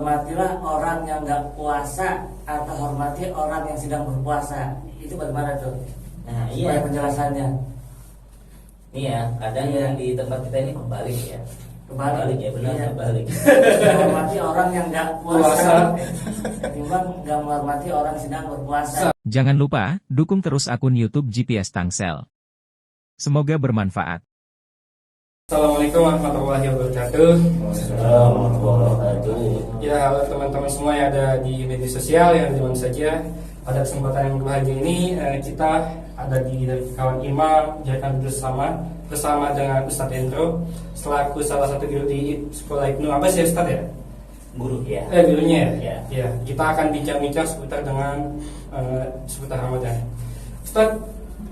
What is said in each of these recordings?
hormatilah orang yang nggak puasa atau hormati orang yang sedang berpuasa. Itu bagaimana tuh? Nah, Supaya iya. penjelasannya. Iya, kadang Iya. yang di tempat kita ini kebalik ya. Kebalik. Ya, benar, Iya. kebalik. Menghormati orang yang nggak puasa, ketimbang nggak menghormati orang yang sedang berpuasa. Jangan lupa, dukung terus akun YouTube GPS Tangsel. Semoga bermanfaat. Assalamualaikum warahmatullahi wabarakatuh. Assalamualaikum. Ya, halo teman-teman semua yang ada di media sosial, yang di mana saja. Pada kesempatan yang berbahagia ini, kita ada di kawan imam, jalan bersama dengan Ustadz Endro, selaku salah satu guru di sekolah Ibnu Abbas ya Ustadz ya? Guru ya. Gurunya ya? Ya. Ya, kita akan bincang-bincang seputar Ramadan. Ustadz,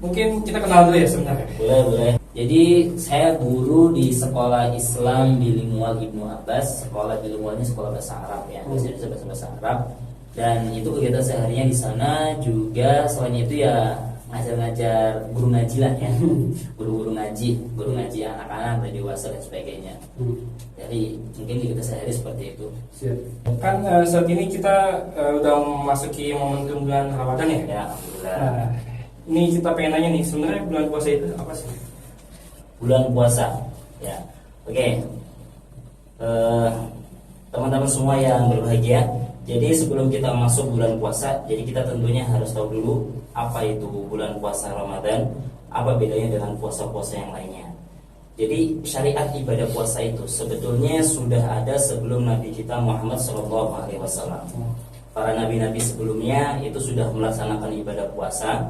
mungkin kita kenal dulu ya sebenarnya. Boleh. Jadi saya guru di sekolah Islam bilingual Ibnu Abbas. Sekolah bilingual ini sekolah bahasa Arab ya, bahasa Arab. Dan itu kegiatan seharinya di sana juga. Selain itu ya ngajar-ngajar, guru ngaji lah ya, guru ngaji anak-anak dan dewasa dan sebagainya. Jadi mungkin kita sehari seperti itu. Kan saat ini kita udah memasuki momentum bulan Ramadan ya. Ya, alhamdulillah. Nah, ini kita pengen nanya nih, sebenarnya bulan puasa itu apa sih? Bulan puasa, ya. Oke. Teman-teman semua yang berbahagia. Jadi sebelum kita masuk bulan puasa, jadi kita tentunya harus tahu dulu apa itu bulan puasa Ramadan, apa bedanya dengan puasa-puasa yang lainnya. Jadi syariat ibadah puasa itu sebetulnya sudah ada sebelum Nabi kita Muhammad SAW. Para nabi-nabi sebelumnya itu sudah melaksanakan ibadah puasa.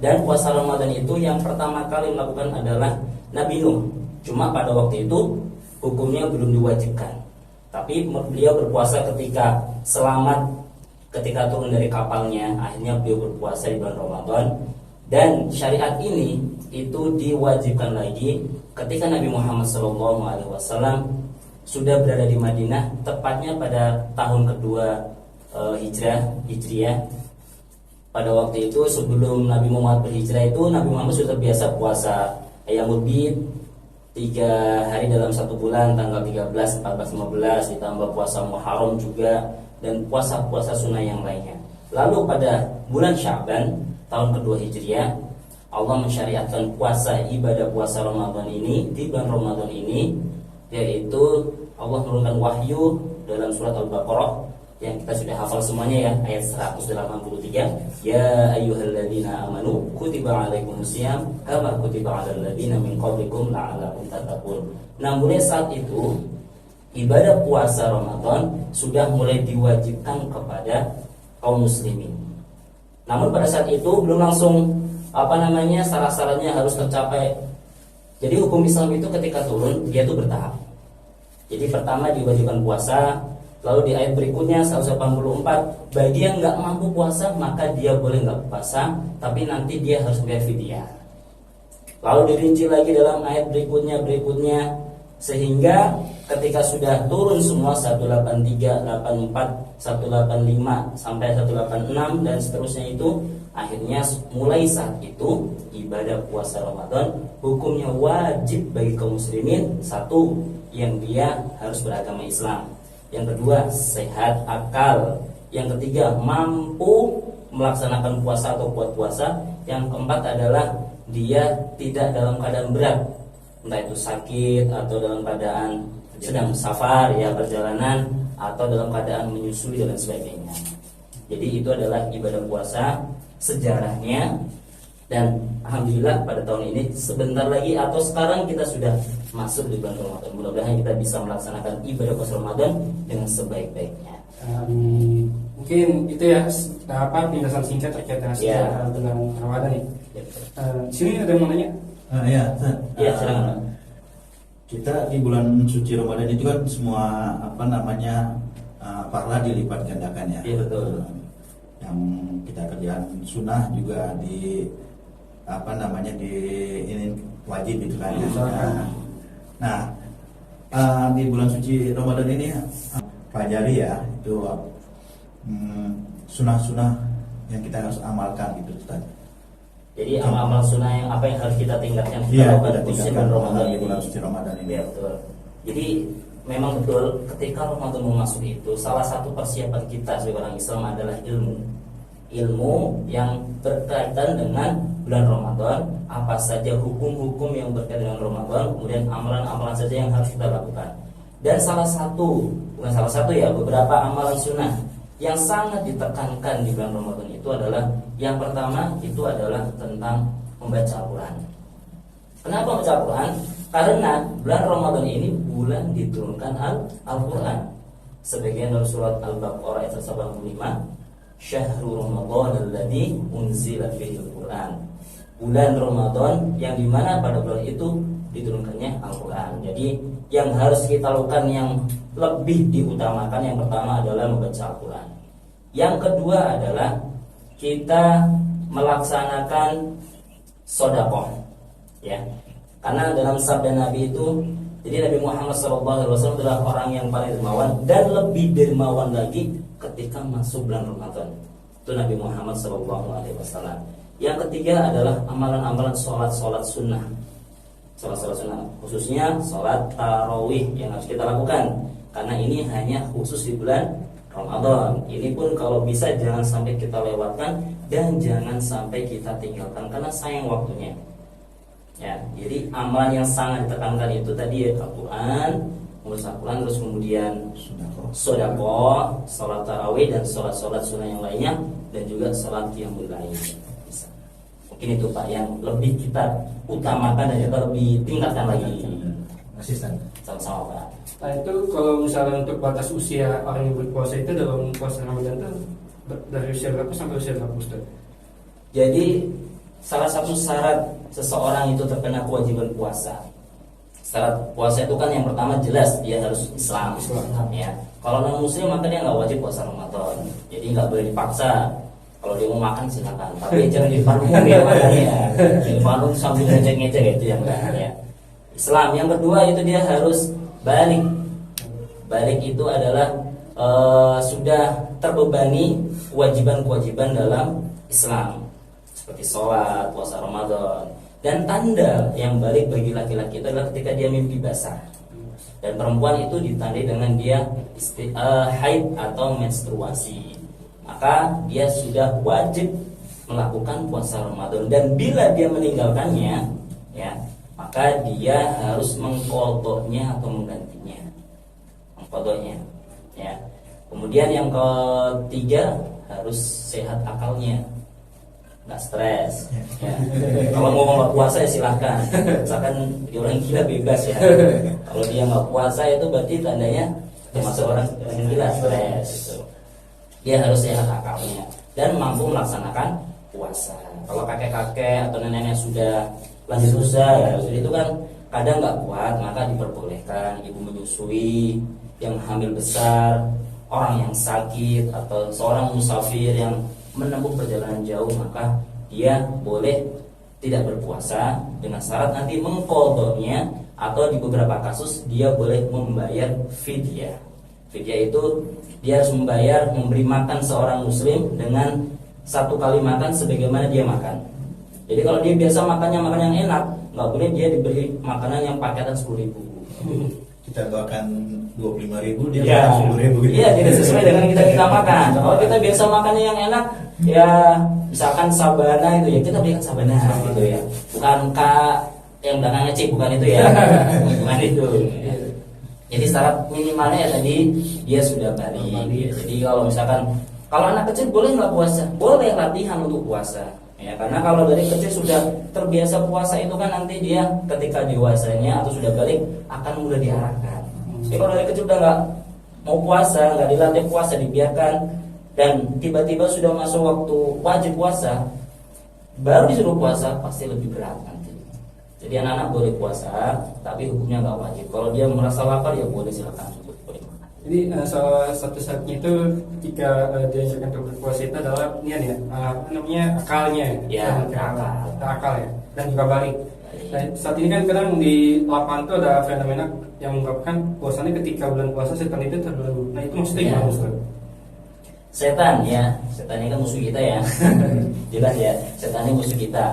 Dan puasa Ramadan itu yang pertama kali melakukan adalah Nabi Nuh. Cuma pada waktu itu hukumnya belum diwajibkan. Tapi beliau berpuasa ketika selamat, ketika turun dari kapalnya. Akhirnya beliau berpuasa di bulan Ramadan. Dan syariat ini itu diwajibkan lagi ketika Nabi Muhammad SAW sudah berada di Madinah, tepatnya pada tahun kedua Hijriah. Pada waktu itu sebelum Nabi Muhammad berhijrah itu Nabi Muhammad sudah biasa puasa Ayyamul Bid 3 hari dalam 1 bulan, tanggal 13, 14, 15, ditambah puasa Muharram juga, dan puasa-puasa sunnah yang lainnya. Lalu pada bulan Sya'ban tahun kedua Hijriah, Allah mensyariatkan puasa, ibadah puasa Ramadan ini di bulan Ramadan ini, yaitu Allah menurunkan wahyu dalam surat Al-Baqarah yang kita sudah hafal semuanya ya, ayat 183. Ya ayyuhalladzina amanu kutiba alaikumusiyam kama kutiba alal ladzina min qablikum la'allakum tattaqun. Nah, mulai saat itu ibadah puasa Ramadan sudah mulai diwajibkan kepada kaum muslimin. Namun pada saat itu belum langsung syarat-syaratnya harus tercapai. Jadi hukum Islam itu ketika turun dia itu bertahap. Jadi pertama diwajibkan puasa. Lalu di ayat berikutnya 184, bagi yang nggak mampu puasa maka dia boleh nggak puasa, tapi nanti dia harus bayar fidyah. Lalu dirinci lagi dalam ayat berikutnya, sehingga ketika sudah turun semua 183, 84, 185 sampai 186 dan seterusnya itu, akhirnya mulai saat itu ibadah puasa Ramadan hukumnya wajib bagi kaum muslimin. Satu, yang dia harus beragama Islam. Yang kedua, sehat akal. Yang ketiga, mampu melaksanakan puasa atau buat puasa. Yang keempat adalah dia tidak dalam keadaan berat, entah itu sakit atau dalam keadaan sedang safar ya, perjalanan, atau dalam keadaan menyusui dan sebagainya. Jadi itu adalah ibadah puasa sejarahnya. Dan alhamdulillah pada tahun ini sebentar lagi atau sekarang kita sudah masuk di bulan Ramadan. Mudah-mudahan kita bisa melaksanakan ibadah puasa Ramadan dengan sebaik-baiknya. Mungkin itu ya penjelasan singkat terkait dengan Ramadan nih. Sini ada yang mau nanya? Ya, silakan. Kita di bulan suci Ramadan itu kan semua pahala dilipat gandakan ya. Iya, betul. Yang kita kerjaan sunnah juga di ini wajib itu kan. Nah, di bulan suci Ramadan ini pelajari ya itu sunnah-sunnah yang kita harus amalkan gitu Ustaz. Jadi amal-amal sunnah yang harus kita tingkatkan Iya, pada bulan Ramadan di bulan suci Ramadan ini. Ya, betul. Jadi memang betul ketika Ramadan mau masuk itu salah satu persiapan kita sebagai orang Islam adalah ilmu yang berkaitan dengan bulan Ramadan, apa saja hukum-hukum yang berkaitan dengan Ramadan, kemudian amalan-amalan saja yang harus kita lakukan. Dan beberapa amalan sunnah yang sangat ditekankan di bulan Ramadan itu adalah yang pertama itu adalah tentang membaca Al-Quran. Kenapa membaca Al-Quran? Karena bulan Ramadan ini bulan diturunkan Al-Quran. Sebagian dari surat Al-Baqarah ayat 85, Syahrul Ramadan alladzi unzila fihi Al-Quran. Bulan Ramadan yang dimana pada bulan itu diturunkannya Al-Quran. Jadi yang harus kita lakukan yang lebih diutamakan yang pertama adalah membaca Al-Quran. Yang kedua adalah kita melaksanakan sedekah, ya. Karena dalam sabda Nabi itu, jadi Nabi Muhammad SAW adalah orang yang paling dermawan dan lebih dermawan lagi ketika masuk bulan Ramadan. Itu Nabi Muhammad SAW. Yang ketiga adalah amalan-amalan sholat sunnah. Sholat sunnah, khususnya sholat tarawih yang harus kita lakukan. Karena ini hanya khusus di bulan Ramadan. Ini pun kalau bisa jangan sampai kita lewatkan dan jangan sampai kita tinggalkan karena sayang waktunya. Ya, jadi amalan yang sangat ditekankan itu tadi ya Al-Quran, Al-Quran, terus kemudian sedekah, sholat tarawih dan sholat sunnah yang lainnya, dan juga sholat qiyamul lail. Mungkin itu Pak yang lebih kita utamakan dan juga lebih tingkatkan lagi. Asisten. Sama-sama Pak. Nah itu kalau misalnya untuk batas usia orang yang berpuasa itu dalam puasa Ramadan itu dari usia berapa sampai usia berapa Ustaz? Jadi salah satu syarat seseorang itu terkena kewajiban puasa. Syarat puasa itu kan yang pertama jelas dia harus Islam. Ya. Kalau non Muslim maka dia nggak wajib puasa Ramadan. Jadi nggak boleh dipaksa. Kalau dia mau makan silakan. Tapi jangan di depan umum ya makannya. Di depan umum sambil ngecek-ngecek itu yang enggak ya. Islam. Yang kedua itu dia harus balik. Balik itu adalah sudah terbebani kewajiban-kewajiban dalam Islam. Seperti sholat, puasa Ramadan. Dan tanda yang balik bagi laki-laki itu adalah ketika dia mimpi basah. Dan perempuan itu ditandai dengan dia haid atau menstruasi. Maka dia sudah wajib melakukan puasa Ramadan. Dan bila dia meninggalkannya, ya, maka dia harus mengqadhanya atau menggantinya. Mengqadhanya, ya. Kemudian yang ketiga harus sehat akalnya. Nggak stres ya. Kalau mau nggak puasa ya silahkan. Misalkan dia orang gila bebas ya. Kalau dia nggak puasa itu berarti tandanya termasuk orang gila stres gitu. Dia harus sehat akalnya dan mampu melaksanakan puasa. Kalau kakek-kakek atau nenek-nenek sudah lanjut usia ya, itu kan kadang nggak kuat, maka diperbolehkan ibu menyusui, yang hamil besar, orang yang sakit atau seorang musafir yang menempuh perjalanan jauh, maka dia boleh tidak berpuasa dengan syarat nanti mengqadhanya atau di beberapa kasus dia boleh membayar fidyah. Fidyah itu dia harus memberi makan seorang muslim dengan satu kali makan sebagaimana dia makan. Jadi kalau dia biasa makannya makan yang enak, nggak boleh dia diberi makanan yang paketan 10.000. Kita doakan 25.000 dia Ya, makan 10.000 gitu. iya tidak sesuai dengan kita makan. Kalau kita biasa makannya yang enak, ya misalkan sabana itu ya kita berikan sabana gitu ya. Bukan kak yang belakangnya cik, bukan itu ya. Bukan itu. Jadi syarat minimalnya ya tadi dia sudah balik. Ya. Jadi kalau misalkan kalau anak kecil boleh nggak puasa? Boleh latihan untuk puasa. Ya, karena kalau dari kecil sudah terbiasa puasa itu kan nanti dia ketika dewasanya atau sudah balik akan mudah diarahkan. Jadi kalau dari kecil udah nggak mau puasa, nggak dilatih puasa, dibiarkan dan tiba-tiba sudah masuk waktu wajib puasa, baru disuruh puasa pasti lebih berat nanti. Jadi anak-anak boleh puasa, tapi hukumnya nggak wajib. Kalau dia merasa lapar ya boleh silakan cukup. Jadi salah satu syaratnya itu ketika diajarkan untuk berpuasa itu adalah ini ya, namanya akalnya Ya, akal ya, dan juga balik. Nah, saat ini kan kadang di lapangan itu ada fenomena yang mengungkapkan puasanya ketika bulan puasa setan itu terbelenggu. Nah itu maksudnya Ya. gimana Ustaz? Setan ya, setan ini kan musuh kita ya. Jelas ya, setan ini musuh kita.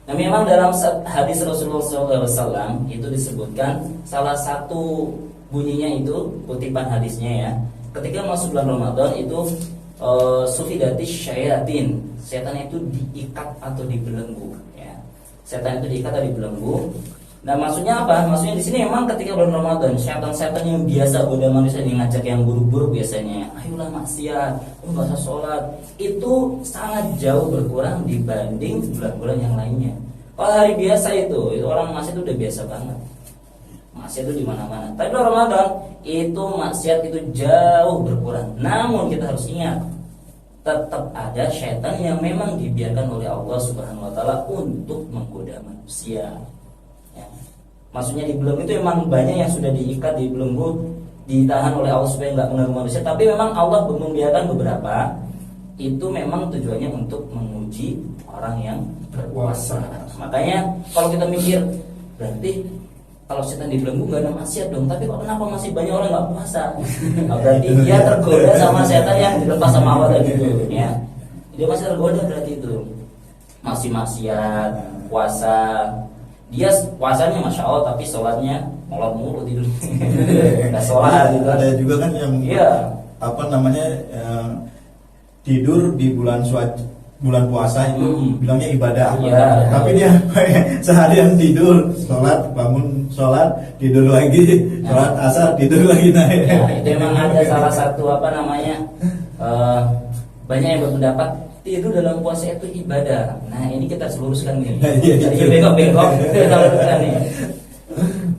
Nah memang dalam hadis Rasulullah SAW itu disebutkan salah satu bunyinya itu kutipan hadisnya ya. Ketika masuk bulan Ramadan itu sufidatis syayatin, setan itu diikat atau dibelenggu ya. Setan itu diikat atau dibelenggu. Nah, maksudnya apa? Maksudnya di sini memang ketika bulan Ramadan, setan-setan yang biasa goda manusia, yang ngajak yang buruk-buruk biasanya, ayolah maksiat, enggak usah sholat, itu sangat jauh berkurang dibanding bulan-bulan yang lainnya. Kalau hari biasa itu orang maksiat itu udah biasa banget. Maksiat itu di mana-mana. Tapi bulan Ramadan itu maksiat itu jauh berkurang. Namun kita harus ingat, tetap ada setan yang memang dibiarkan oleh Allah Subhanahu wa taala untuk menggoda manusia. Ya. Maksudnya di belenggu itu memang banyak yang sudah diikat di belenggu, ditahan oleh Allah supaya nggak mengganggu manusia. Tapi memang Allah membiarkan beberapa. Itu memang tujuannya untuk menguji orang yang berpuasa. Makanya kalau kita mikir, berarti kalau setan dibelenggu nggak ada maksiat dong. Tapi kok kenapa masih banyak orang nggak puasa? Nah, berarti dia tergoda sama setan yang dilepas sama Allah tadi itu, ya. Dia masih tergoda berarti itu. Masih maksiat, puasa. Dia puasanya masya Allah, tapi sholatnya molor mulu tidur. Nggak sholat gitu. Ada juga kan yang apa namanya tidur di bulan puasa itu bilangnya ibadah. Ya. Tapi dia seharian tidur, bangun sholat, tidur lagi, sholat asar, tidur lagi naik. Ya, itu memang ada salah satu apa namanya banyak yang berpendapat tidur dalam puasa itu ibadah. Nah ini kita harus luruskan nih. Jadi bengkok-bengkok kita luruskan nih.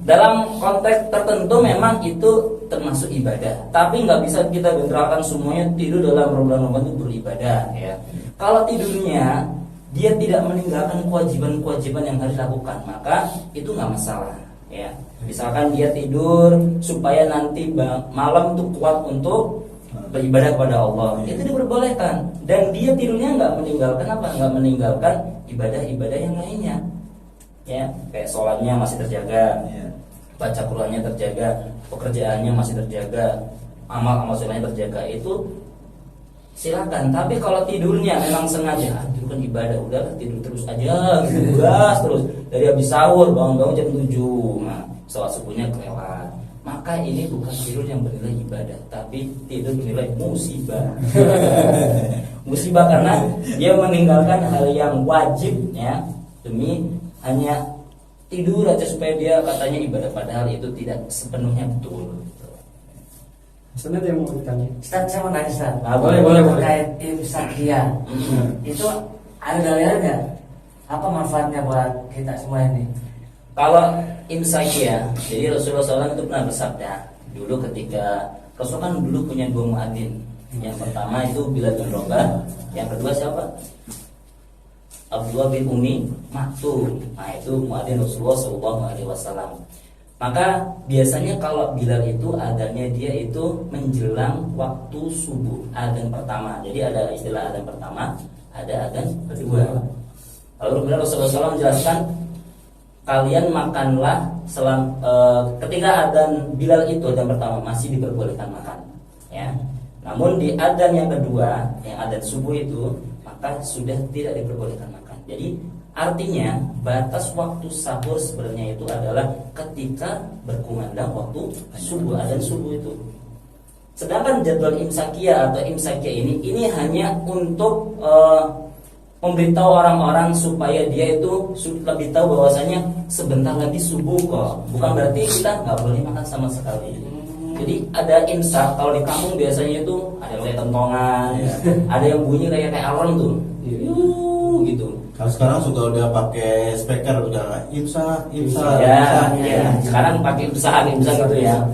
Dalam konteks tertentu memang itu termasuk ibadah, tapi nggak bisa kita bentrakan semuanya tidur dalam bulan Ramadan itu beribadah ya. Kalau tidurnya dia tidak meninggalkan kewajiban-kewajiban yang harus dilakukan, maka itu nggak masalah ya. Misalkan dia tidur supaya nanti malam itu kuat untuk beribadah kepada Allah, itu diperbolehkan. Dan dia tidurnya nggak meninggalkan apa? Nggak meninggalkan ibadah-ibadah yang lainnya ya, kayak sholatnya masih terjaga, baca Qur'annya terjaga, pekerjaannya masih terjaga, amal-amal solehnya terjaga, itu silakan. Tapi kalau tidurnya memang sengaja, itu kan ibadah, udah tidur terus aja, gitu, gas terus dari habis sahur bangun-bangun jam 7, nah sholat subuhnya kelewat, maka ini bukan tidur yang bernilai ibadah, tapi tidur bernilai musibah. Musibah karena dia meninggalkan hal yang wajib ya, demi hanya tidur aja supaya dia katanya ibadah, padahal itu tidak sepenuhnya betul. Ustaz yang mau ditanya. Ustaz, saya mau nanya Ustaz. Boleh. Terkait imsakia, itu ada dalilnya nggak? Apa manfaatnya buat kita semua ini? Kalau imsakia, jadi Rasulullah SAW itu pernah bersabda dulu ketika Rasul kan dulu punya 2 muadzin. Yang pertama itu Bilal bin Rabah, yang kedua siapa? Abdullah bin Umi Maktum. Nah itu muadzin Rasulullah SAW. Maka biasanya kalau Bilal itu adanya dia itu menjelang waktu subuh, adzan pertama. Jadi ada istilah adzan pertama, ada adzan kedua. Lalu kemudian Rasulullah SAW menjelaskan, kalian makanlah ketika adzan Bilal itu adzan pertama masih diperbolehkan makan, ya. Namun di adzan yang kedua, yang adzan subuh itu, maka sudah tidak diperbolehkan makan. Jadi artinya batas waktu sahur sebenarnya itu adalah ketika berkumandang waktu subuh, adzan subuh itu. Sedangkan jadwal imsakia atau imsakia ini hanya untuk memberitahu orang-orang supaya dia itu lebih tahu bahwasanya sebentar lagi subuh kok. Bukan berarti kita nggak boleh makan sama sekali. Jadi ada imsak, kalau di kampung biasanya itu ada yang kayak tentongan, ada yang bunyi kayak alarm tuh, gitu. Kalau sekarang sudah udah pakai speaker, udah imsak. Ya. Sekarang pakai imsak gitu ya.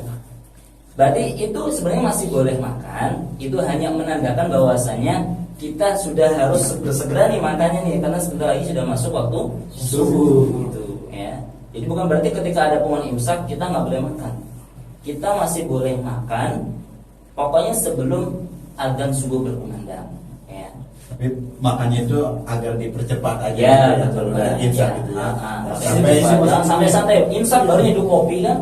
Berarti itu sebenarnya masih boleh makan. Itu hanya menandakan bahwasanya kita sudah harus bersegera nih makannya nih, karena sebentar lagi sudah masuk waktu subuh gitu ya. Jadi bukan berarti ketika ada pengumuman imsak kita nggak boleh makan. Kita masih boleh makan, pokoknya sebelum adzan subuh berkumandang ya. Tapi makannya itu agar dipercepat aja. Ya, betul. betul. Imsak Ya. gitu ya. Sampai santai. Imsak baru nyeduh kopi kan.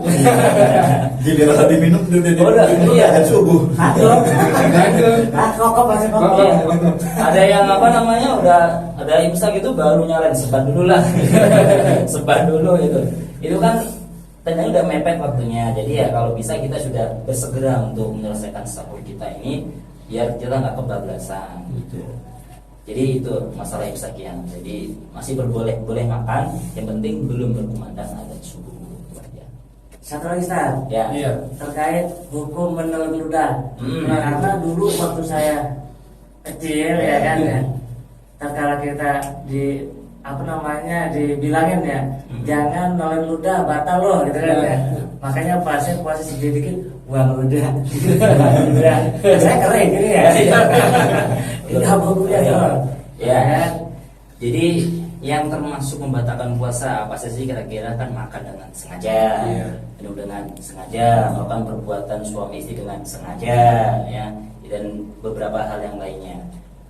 Jadi rasa diminum Udah, iya. adzan subuh. Kok masih kok. Iya. Ada yang apa namanya udah ada imsak itu baru nyalain, sebat dulu lah. Sebat dulu itu. Itu kan tandanya udah mepet waktunya. Jadi ya kalau bisa kita sudah bersegera untuk menyelesaikan sahur kita ini biar kita nggak kebablasan gitu. Jadi itu masalah imsakian. Jadi masih boleh makan, yang penting belum berkumandang azan subuh. Itu aja. Satu lagi Ustaz, Ya. Iya. terkait hukum menelan ludah. Nah, karena dulu waktu saya kecil ya kan ya, tatkala kita dibilangin ya, jangan nelen ludah batal loh gitu kan ya. Makanya pasien puasa sedikit buang ludah. Ludah. Saya kering gini ya. Tidak bukunya doang. Ya. kan? Jadi yang termasuk membatalkan puasa apa sih kira-kira? Kan makan dengan sengaja, minum dengan sengaja, melakukan perbuatan suami istri dengan sengaja, ya, dan beberapa hal yang lainnya.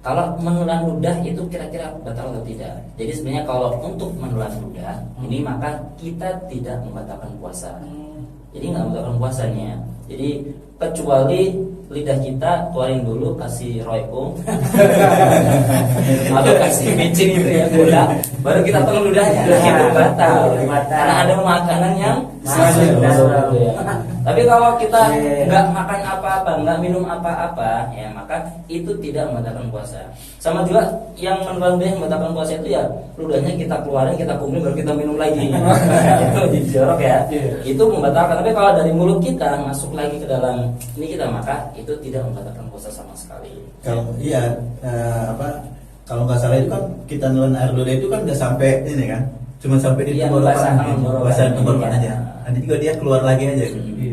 Kalau menelan ludah itu kira-kira batal atau tidak? Jadi sebenarnya kalau untuk menelan ludah ini maka kita tidak membatalkan puasa. Jadi nggak membatalkan puasanya. Jadi kecuali lidah kita keluarin dulu, kasih royco atau kasih micin itu ya gula, baru kita telan ludahnya, itu batal. Karena ada makanan yang Masuk. gitu ya. Tapi kalau kita nggak makan apa-apa, nggak minum apa-apa, ya maka itu tidak membatalkan puasa. Sama juga yang membatalkan puasa itu ya ludahnya kita keluarin, kita kumpulin, baru kita minum lagi. Itu dijorok ya. Itu membatalkan. Tapi kalau dari mulut kita masuk lagi ke dalam ini kita maka itu tidak membatalkan puasa sama sekali. Kalau kalau nggak salah itu kan kita nelan air ludah itu kan nggak sampai ini kan, cuma sampai di Iya, tenggorokan, tenggorokan. basah tenggorokan Iya. aja. Nanti juga dia keluar lagi aja. Jadi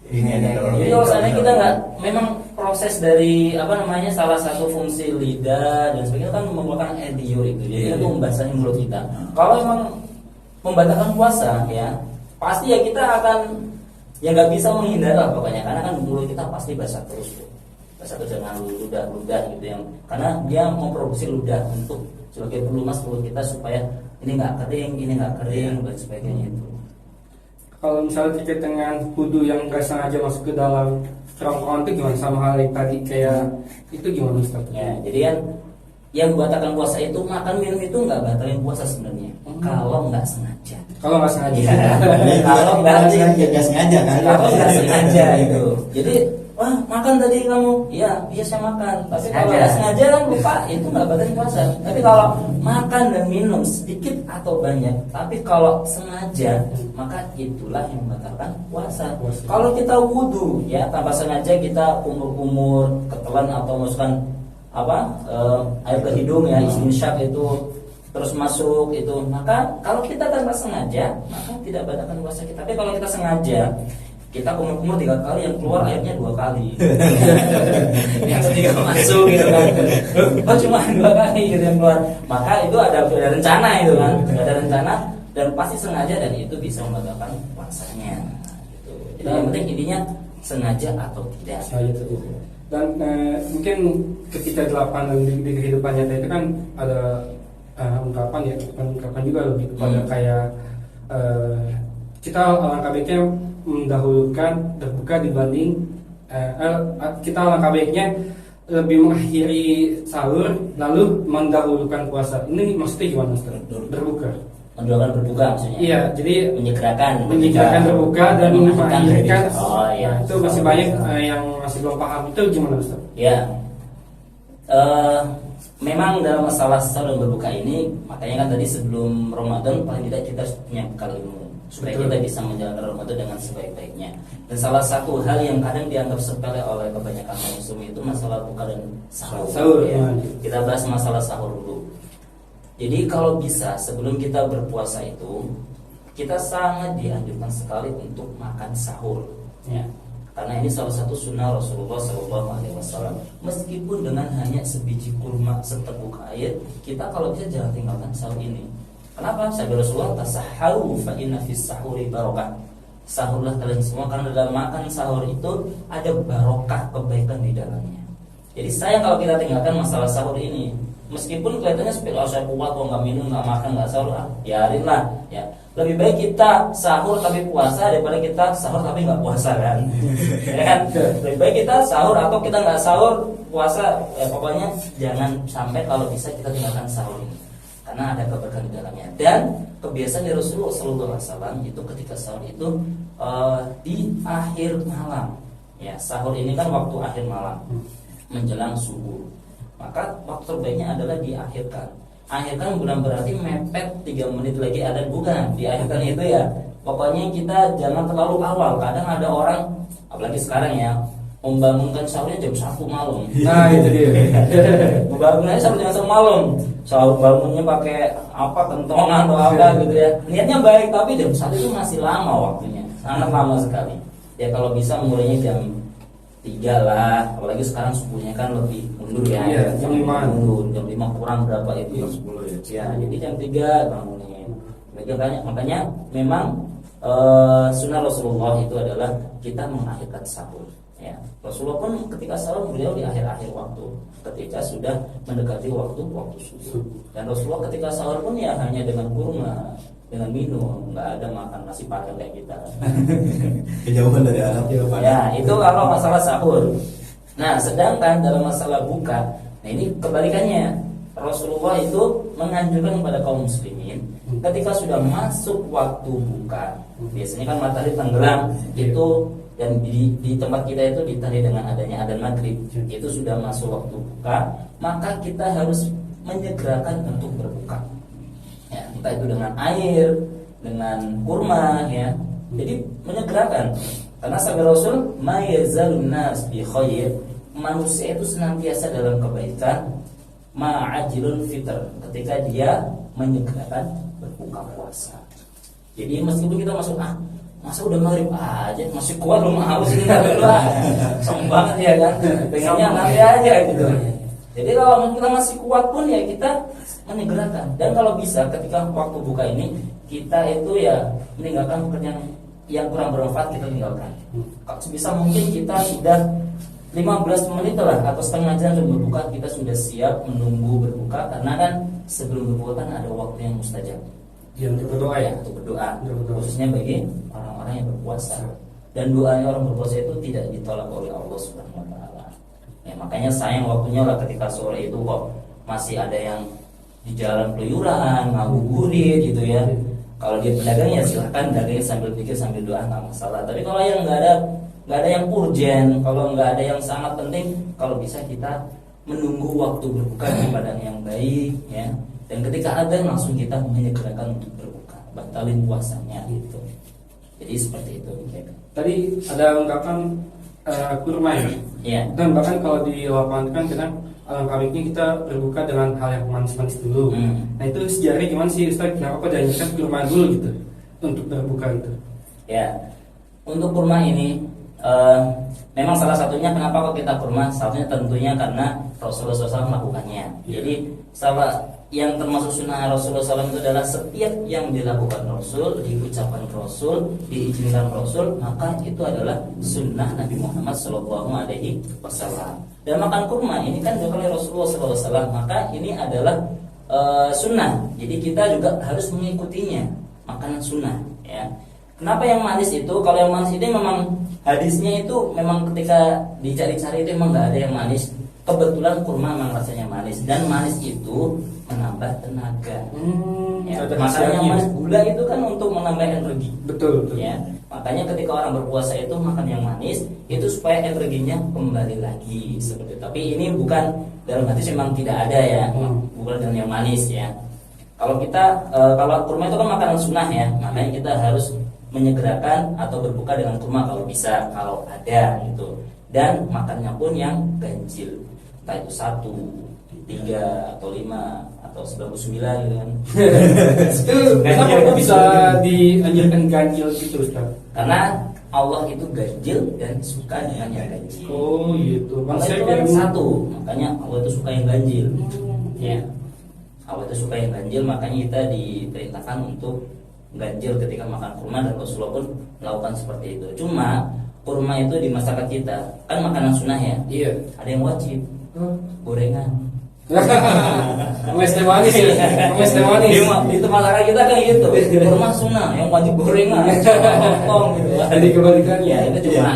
Ini aja Jadi kalau seandainya kita nggak, memang proses dari salah satu fungsi lidah dan sebagainya kan mengeluarkan air liur itu, jadi itu membasahi mulut kita. Kalau memang membatalkan puasa ya pasti ya kita akan ya nggak bisa menghindar lah pokoknya, karena kan mulut kita pasti basah terus tuh. Basah terus dengan ludah gitu yang karena dia memproduksi ludah untuk sebagai pelumas mulut kita supaya ini nggak kering dan sebagainya itu. Kalau misalnya terkait dengan wudu yang nggak sengaja masuk ke dalam kerongkongan itu gimana, sama hal yang tadi kayak itu gimana Ustaz? Ya, jadi kan yang membatalkan puasa itu makan minum itu nggak batalin puasa sebenarnya. Kalau nggak sengaja. Kalau nggak sengaja. Kalau nggak nggak sengaja kan? Kalau nggak sengaja itu. Jadi wah makan tadi kamu, iya saya makan. Tapi kalau nggak sengaja kan lupa, itu nggak batalin puasa. Tapi kalau makan dan minum sedikit atau banyak, tapi kalau sengaja maka itulah yang membatalkan puasa. Kalau kita wudhu ya tanpa sengaja kita kumur-kumur, ketelan atau masukkan air ke hidung ya, istinsyak itu terus masuk itu, maka kalau kita tanpa sengaja maka tidak batalkan puasa kita. Tapi kalau kita sengaja, kita kumur-kumur 3 kali, yang keluar airnya 2 kali. Yang ketiga masuk gitu kan. Oh cuma 2 kali gitu yang keluar. Maka itu ada rencana itu kan. Ada rencana dan pasti sengaja, dan itu bisa membatalkan puasanya. Gitu. Jadi yang penting intinya sengaja atau tidak. Dan mungkin ketika di lapangan di kehidupan nyata itu kan ada ungkapan juga lebih kepada kayak kita alangkah baiknya mendahulukan berbuka dibanding kita alangkah baiknya lebih mengakhiri sahur lalu mendahulukan puasa. Ini maksudnya gimana Ustaz? Berbuka. Mendahulukan berbuka maksudnya. Iya, jadi menyegerakan berbuka dan mengakhirkan. Oh iya. Itu masih banyak yang masih belum paham, itu gimana Ustaz? Ya. Memang dalam masalah sahur dan berbuka ini, makanya kan tadi sebelum Ramadan paling tidak kita harus punya bekal ilmu supaya kita bisa menjalankan Ramadan dengan sebaik-baiknya. Dan salah satu hal yang kadang dianggap sepele oleh kebanyakan muslim itu masalah buka dan sahur. Ya. Kita bahas masalah sahur dulu. Jadi kalau bisa sebelum kita berpuasa itu, kita sangat dianjurkan sekali untuk makan sahur, ya. Karena ini salah satu sunnah Rasulullah SAW. Meskipun dengan hanya sebiji kurma seteguk air, kita kalau bisa jangan tinggalkan sahur ini. Kenapa? Sabda Rasulullah, tasahharu fa inna fis sahuri barokah. Sahurlah kalian semua, karena dalam makan sahur itu ada barokah, kebaikan di dalamnya. Jadi sayang kalau kita tinggalkan masalah sahur ini. Meskipun kelihatannya seperti saya kuat, nggak minum, nggak makan, nggak sahur, biarinlah ya. Lebih baik kita sahur tapi puasa daripada kita sahur tapi nggak puasa kan. Ya kan? Lebih baik kita sahur atau kita nggak sahur puasa, pokoknya jangan sampai kalau bisa kita tinggalkan sahur ini. karena ada keberkahan di dalamnya. Dan kebiasaan dari Rasulullah SAW itu ketika sahur itu di akhir malam. Ya, sahur ini kan waktu akhir malam menjelang subuh. Maka waktu terbaiknya adalah diakhirkan. Akhirkan bukan berarti mepet 3 menit lagi ada, bukan. Diakhirkan itu ya pokoknya kita jangan terlalu awal. Kadang ada orang, apalagi sekarang ya, membangunkan sahurnya jam 1 malam. Nah itu dia. Membangunnya sahur jam 1 malam. Sahur bangunnya pakai apa, kentongan atau apa gitu ya. Niatnya baik tapi jam 1 itu masih lama waktunya, sangat lama sekali. Ya kalau bisa mulainya jam 3 lah, apalagi sekarang subuhnya kan lebih mundur ya. Iya, jam 5. Mundur, jam 5 kurang berapa itu? Jam 10 ya. Ya, jadi jam 3 bangunin. Makanya memang sunnah Rasulullah itu adalah kita mengakhirkan sahur. Ya, Rasulullah pun ketika sahur beliau di akhir-akhir waktu, ketika sudah mendekati waktu subuh. Dan Rasulullah ketika sahur pun ya hanya dengan kurma, dengan minum, nggak ada makan nasi padang kayak kita. Kejauhan dari anak ya Pak. Ya, itu kalau masalah sahur. Nah, sedangkan dalam masalah buka, nah ini kebalikannya. Rasulullah itu menganjurkan kepada kaum muslimin ketika sudah masuk waktu buka, biasanya kan matahari tenggelam itu, dan di tempat kita itu ditandai dengan adanya adzan maghrib, itu sudah masuk waktu buka, maka kita harus menyegerakan untuk berbuka. Ya, entah itu dengan air, dengan kurma, ya. Jadi menyegerakan. Karena sabda Rasul, "Ma yazalun nas bi khair." Manusia itu senantiasa dalam kebaikan, ma'ajilun fitr, ketika dia menyegerakan berbuka puasa. Jadi meskipun kita masuk masa udah maghrib aja masih kuat, belum haus ini dulu sombong banget ya kan, pengennya nanti aja gitu. Jadi kalau kita masih kuat pun ya kita menyegerakan. Dan kalau bisa ketika waktu buka ini kita itu ya meninggalkan pekerjaan yang kurang bermanfaat, kita tinggalkan. Kalau sebisa mungkin kita sudah 15 menit lah atau setengah jam sebelum berbuka kita sudah siap menunggu berbuka, karena kan sebelum berbuka kan ada waktu yang mustajab. Ya, untuk berdoa ya. Untuk berdoa, Berdoa. khususnya bagi orang-orang yang berpuasa. Dan doanya orang berpuasa itu tidak ditolak oleh Allah Subhanahu wa taala. Ya, makanya sayang waktunya lah ketika sore itu kok masih ada yang di jalan keluyuran, ngabuburit gitu ya. Kalau dia pedagang ya silahkan dagangnya sambil pikir sambil doa, nggak masalah. Tapi kalau yang nggak ada yang urgent, kalau nggak ada yang sangat penting, kalau bisa kita menunggu waktu berbuka di badan yang baik, ya. Dan ketika ada langsung kita menyegerakan untuk berbuka, batalin puasanya gitu. Jadi seperti itu. Tadi ada ungkapan kurma ya. Ya. Dan bahkan kalau di lapangan kan kadang alangkah baiknya kita berbuka dengan hal yang manis-manis dulu. Nah itu sejarahnya gimana sih Ustaz? Kenapa dianjurkan kurma dulu gitu untuk berbuka gitu? Ya, untuk kurma ini memang salah satunya kenapa kok kita kurma, salahnya tentunya karena Rasulullah SAW melakukannya. Jadi salah yang termasuk sunnah Rasulullah SAW itu adalah setiap yang dilakukan Rasul, diucapkan Rasul, diizinkan Rasul, maka itu adalah sunnah Nabi Muhammad SAW. Dan makan kurma ini kan juga oleh Rasulullah SAW, maka ini adalah sunnah. Jadi kita juga harus mengikutinya, makanan sunnah. Ya. Kenapa yang manis itu? Kalau yang manis itu memang hadisnya itu memang ketika dicari-cari itu memang nggak ada yang manis. Kebetulan kurma memang rasanya manis, dan manis itu menambah tenaga. Ya, makanya manis gula itu kan untuk menambah energi. Betul. Ya, makanya ketika orang berpuasa itu makan yang manis itu supaya energinya kembali lagi seperti itu. Tapi ini bukan dalam hadis memang tidak ada ya, bukan dengan yang manis ya. Kalau kita kalau kurma itu kan makanan sunnah ya, makanya kita harus menyegerakan atau berbuka dengan kurma kalau bisa, kalau ada gitu. Dan makannya pun yang ganjil, entah itu 1, 3 atau 5 atau 99 gitu kan. Kenapa itu bisa dianjurkan ganjil gitu Ustaz? Karena Allah itu ganjil dan suka dengan yang ganjil. Oh gitu. Allah itu kan satu, makanya Allah itu suka yang ganjil. Ya, Allah itu suka yang ganjil, makanya kita diperintahkan untuk ganjil ketika makan kurma, dan Rasulullah pun melakukan seperti itu. Cuma kurma itu di masyarakat kita kan makanan sunnah ya. Iya. Ada yang wajib, gorengan. Mes teh manis ya. Mes teh manis. Di masyarakat kita kan gitu. Kurma sunnah, yang wajib gorengan. Potong gitu. Jadi kebalikannya. Ya itu cuma.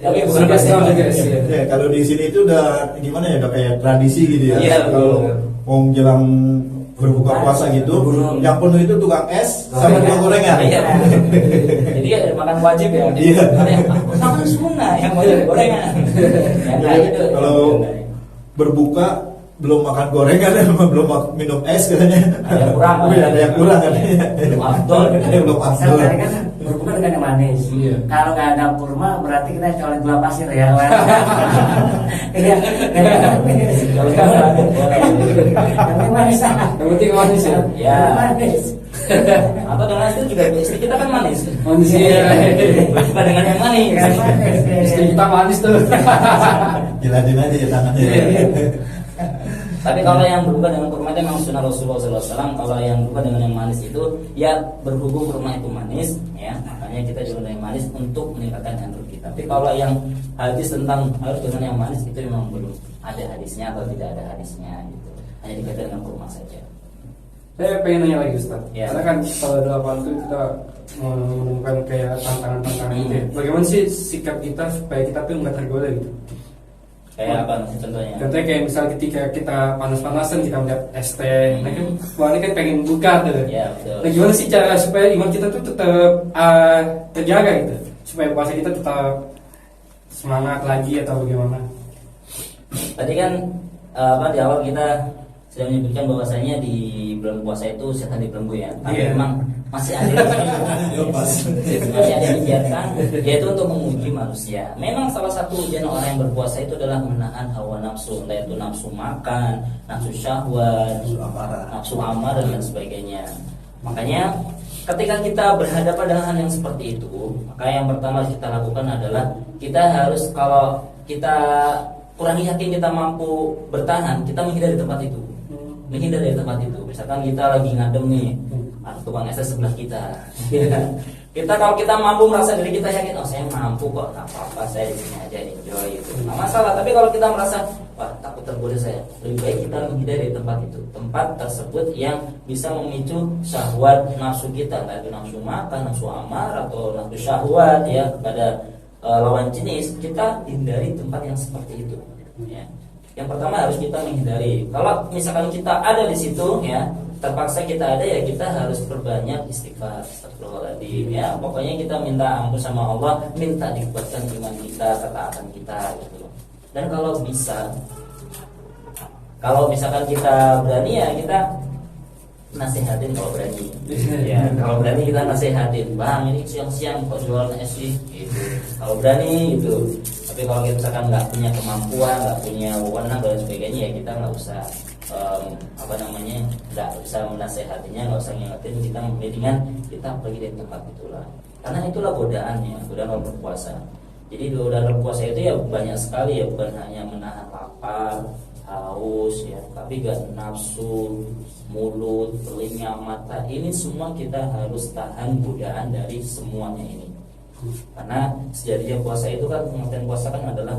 Tapi bukan Sudah pasti. tahu guys. Ya, kalau di sini itu udah gimana ya, udah kayak tradisi gitu ya. Iya, kalau mau jelang berbuka puasa gitu, Berburu. yang penuh itu tukang es sama tukang gorengan. Iya. Jadi ya makan wajib ya. Iya. Ada yang makan sunnah yang wajib gorengan. Yang Jadi, kayak gitu. kalau berbuka belum makan gorengan belum minum es katanya. Ada yang kurang. Iya, ada yang kurang katanya. Belum afdol. Belum Misal afdol. tadi kan berbuka dengan yang manis. Iya. Kalau nggak ada kurma berarti kita colek gula pasir ya. Iya. Kalau nggak ada, boleh. Yang manis ah. Yang penting manis ya. Ya. Yang manis. Atau dengan itu juga istri kita kan manis. Manis ya. Berbuka dengan yang manis. Yang manis. Istri kita manis tuh. Jilatin aja ya tangannya. Tapi kalau yang berbuka dengan kurma itu memang sunnah Rasulullah SAW. Kalau yang berbuka dengan yang manis itu ya berhubung kurma itu manis, ya makanya kita juga dengan yang manis untuk meningkatkan energi kita. Tapi kalau yang hadis tentang harus dengan yang manis itu memang belum ada hadisnya atau tidak ada hadisnya gitu. Hanya dikaitkan dengan kurma saja. Saya pengen nanya lagi Ustaz. Ya. Karena kan pada delapan itu kita menemukan kayak tantangan-tantangan gitu ya. Bagaimana sih sikap kita supaya kita tuh nggak tergoda gitu? Kayak apa contohnya? Contohnya kayak misal ketika kita panas-panasan kita melihat es teh, nah kan wah ini kan pengen buka tuh. Ya betul. Nah gimana sih cara supaya iman kita tuh tetap terjaga gitu, supaya puasa kita tetap semangat lagi atau bagaimana? Tadi kan di awal kita sudah menyebutkan bahwasanya di bulan puasa itu setan dibelenggu ya. Tapi Iya. memang masih ada masih ada yang dibiarkan, yaitu untuk menguji manusia. Memang salah satu ujian orang yang berpuasa itu adalah menahan hawa nafsu, entah itu nafsu makan, nafsu syahwat, nafsu amarah dan lain sebagainya. Makanya ketika kita berhadapan dengan hal yang seperti itu, maka yang pertama harus kita lakukan adalah kita harus, kalau kita kurang yakin kita mampu bertahan, kita menghindari tempat itu. Menghindari dari tempat itu. Misalkan kita lagi ngadem nih, ada tukang es sebelah kita. Kita kalau kita mampu merasa diri kita yakin, oh saya mampu kok, nggak apa-apa, saya di sini aja enjoy itu, nggak masalah. Tapi kalau kita merasa, wah takut tergoda saya, lebih baik kita menghindari dari tempat itu, tempat tersebut yang bisa memicu syahwat nafsu kita, entah itu nafsu makan, nafsu amar atau nafsu syahwat ya kepada lawan jenis. Kita hindari tempat yang seperti itu. Ya. Yang pertama harus kita menghindari. Kalau misalkan kita ada di situ, ya terpaksa kita ada, ya kita harus perbanyak istighfar, astagfirullahaladzim. Ya pokoknya kita minta ampun sama Allah, minta dikuatkan iman kita, ketaatan kita, gitu. Dan kalau bisa, kalau misalkan kita berani, ya kita nasihatin kalau berani. Ya kalau berani kita nasihatin, bang ini siang-siang kok jualan es sih, gitu. Kalau berani gitu. Tapi kalau kita misalkan nggak punya kemampuan, nggak punya wewenang dan sebagainya, ya kita nggak usah nggak usah menasehatinya, nggak usah ngingetin. Kita mendingan kita pergi dari tempat itulah, karena itulah godaannya, godaan orang berpuasa. Jadi godaan berpuasa itu ya banyak sekali, ya bukan hanya menahan lapar, haus, ya, tapi gak nafsu, mulut, telinga, mata. Ini semua kita harus tahan godaan dari semuanya ini. Karena sejatinya puasa itu kan, pengertian puasa kan adalah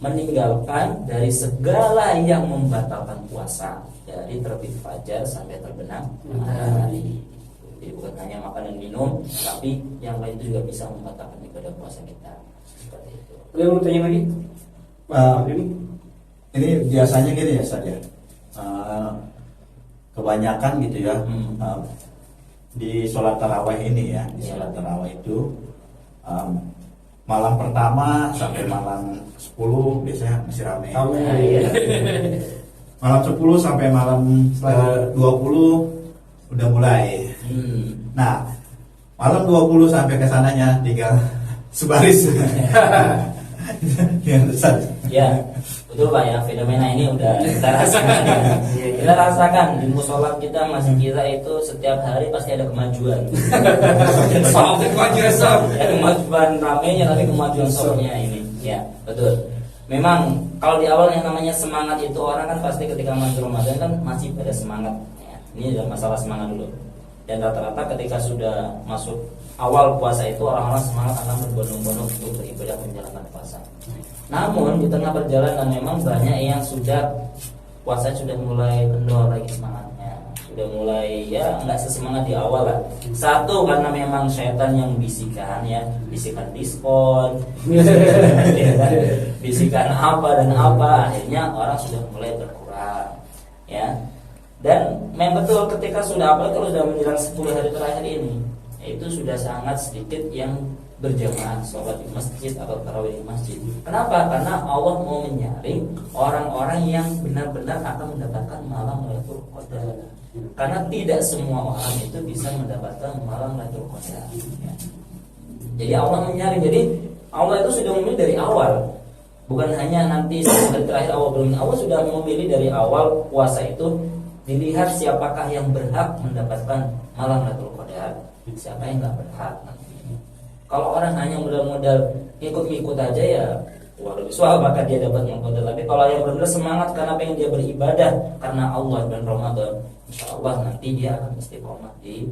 meninggalkan dari segala yang membatalkan puasa, dari terbit fajar sampai terbenam matahari. Jadi bukan hanya makan dan minum, tapi yang lain itu juga bisa membatalkan ibadah puasa kita. Seperti itu. Ada yang mau tanya lagi? Ini biasanya gitu ya saja. Kebanyakan gitu ya. Di sholat tarawih ini ya, di sholat tarawih itu malam pertama sampai malam 10 biasanya masih ramai. Malam 10 sampai malam 20 udah mulai. Nah, malam 20 sampai ke sananya tinggal sebaris. Ya, betul Pak ya, fenomena ini udah kita rasakan ya. Kita rasakan di musola kita, masjid kita itu setiap hari pasti ada kemajuan. Kemajuan ramenya, tapi kemajuan sopnya ini. Ya, betul. Memang kalau di awal yang namanya semangat itu, orang kan pasti ketika masuk Ramadan kan masih pada semangat ya. Ini adalah masalah semangat dulu. Dan rata-rata ketika sudah masuk awal puasa itu, orang-orang semangat akan berbondong-bondong untuk beribadah menjalankan puasa. Namun di tengah perjalanan memang banyak yang sudah puasa sudah mulai kendor lagi semangatnya, sudah mulai ya nggak sesemangat di awal lah. Satu karena memang setan yang bisikan ya, bisikan diskon, bisikan apa dan apa, akhirnya orang sudah mulai berkurang ya. Dan memang betul ketika sudah apalagi kalau sudah menjelang 10 hari terakhir ini, itu sudah sangat sedikit yang berjamaah sholat di masjid atau tarawih di masjid. Kenapa? Karena Allah mau menyaring orang-orang yang benar-benar akan mendapatkan malam Lailatul Qadar. Karena tidak semua orang itu bisa mendapatkan malam Lailatul Qadar. Ya. Jadi Allah menyaring. Jadi Allah itu sudah memilih dari awal. Bukan hanya nanti hari terakhir Allah belum. Allah sudah memilih dari awal puasa itu dilihat siapakah yang berhak mendapatkan malam Lailatul Qadar, siapa yang nggak berhak nanti. Kalau orang hanya modal-modal ikut-ikut aja ya walau soal maka dia dapat yang qadar. Tapi kalau yang benar-benar semangat karena pengen dia beribadah karena Allah dan Ramadan, insya Allah nanti dia akan istiqomah di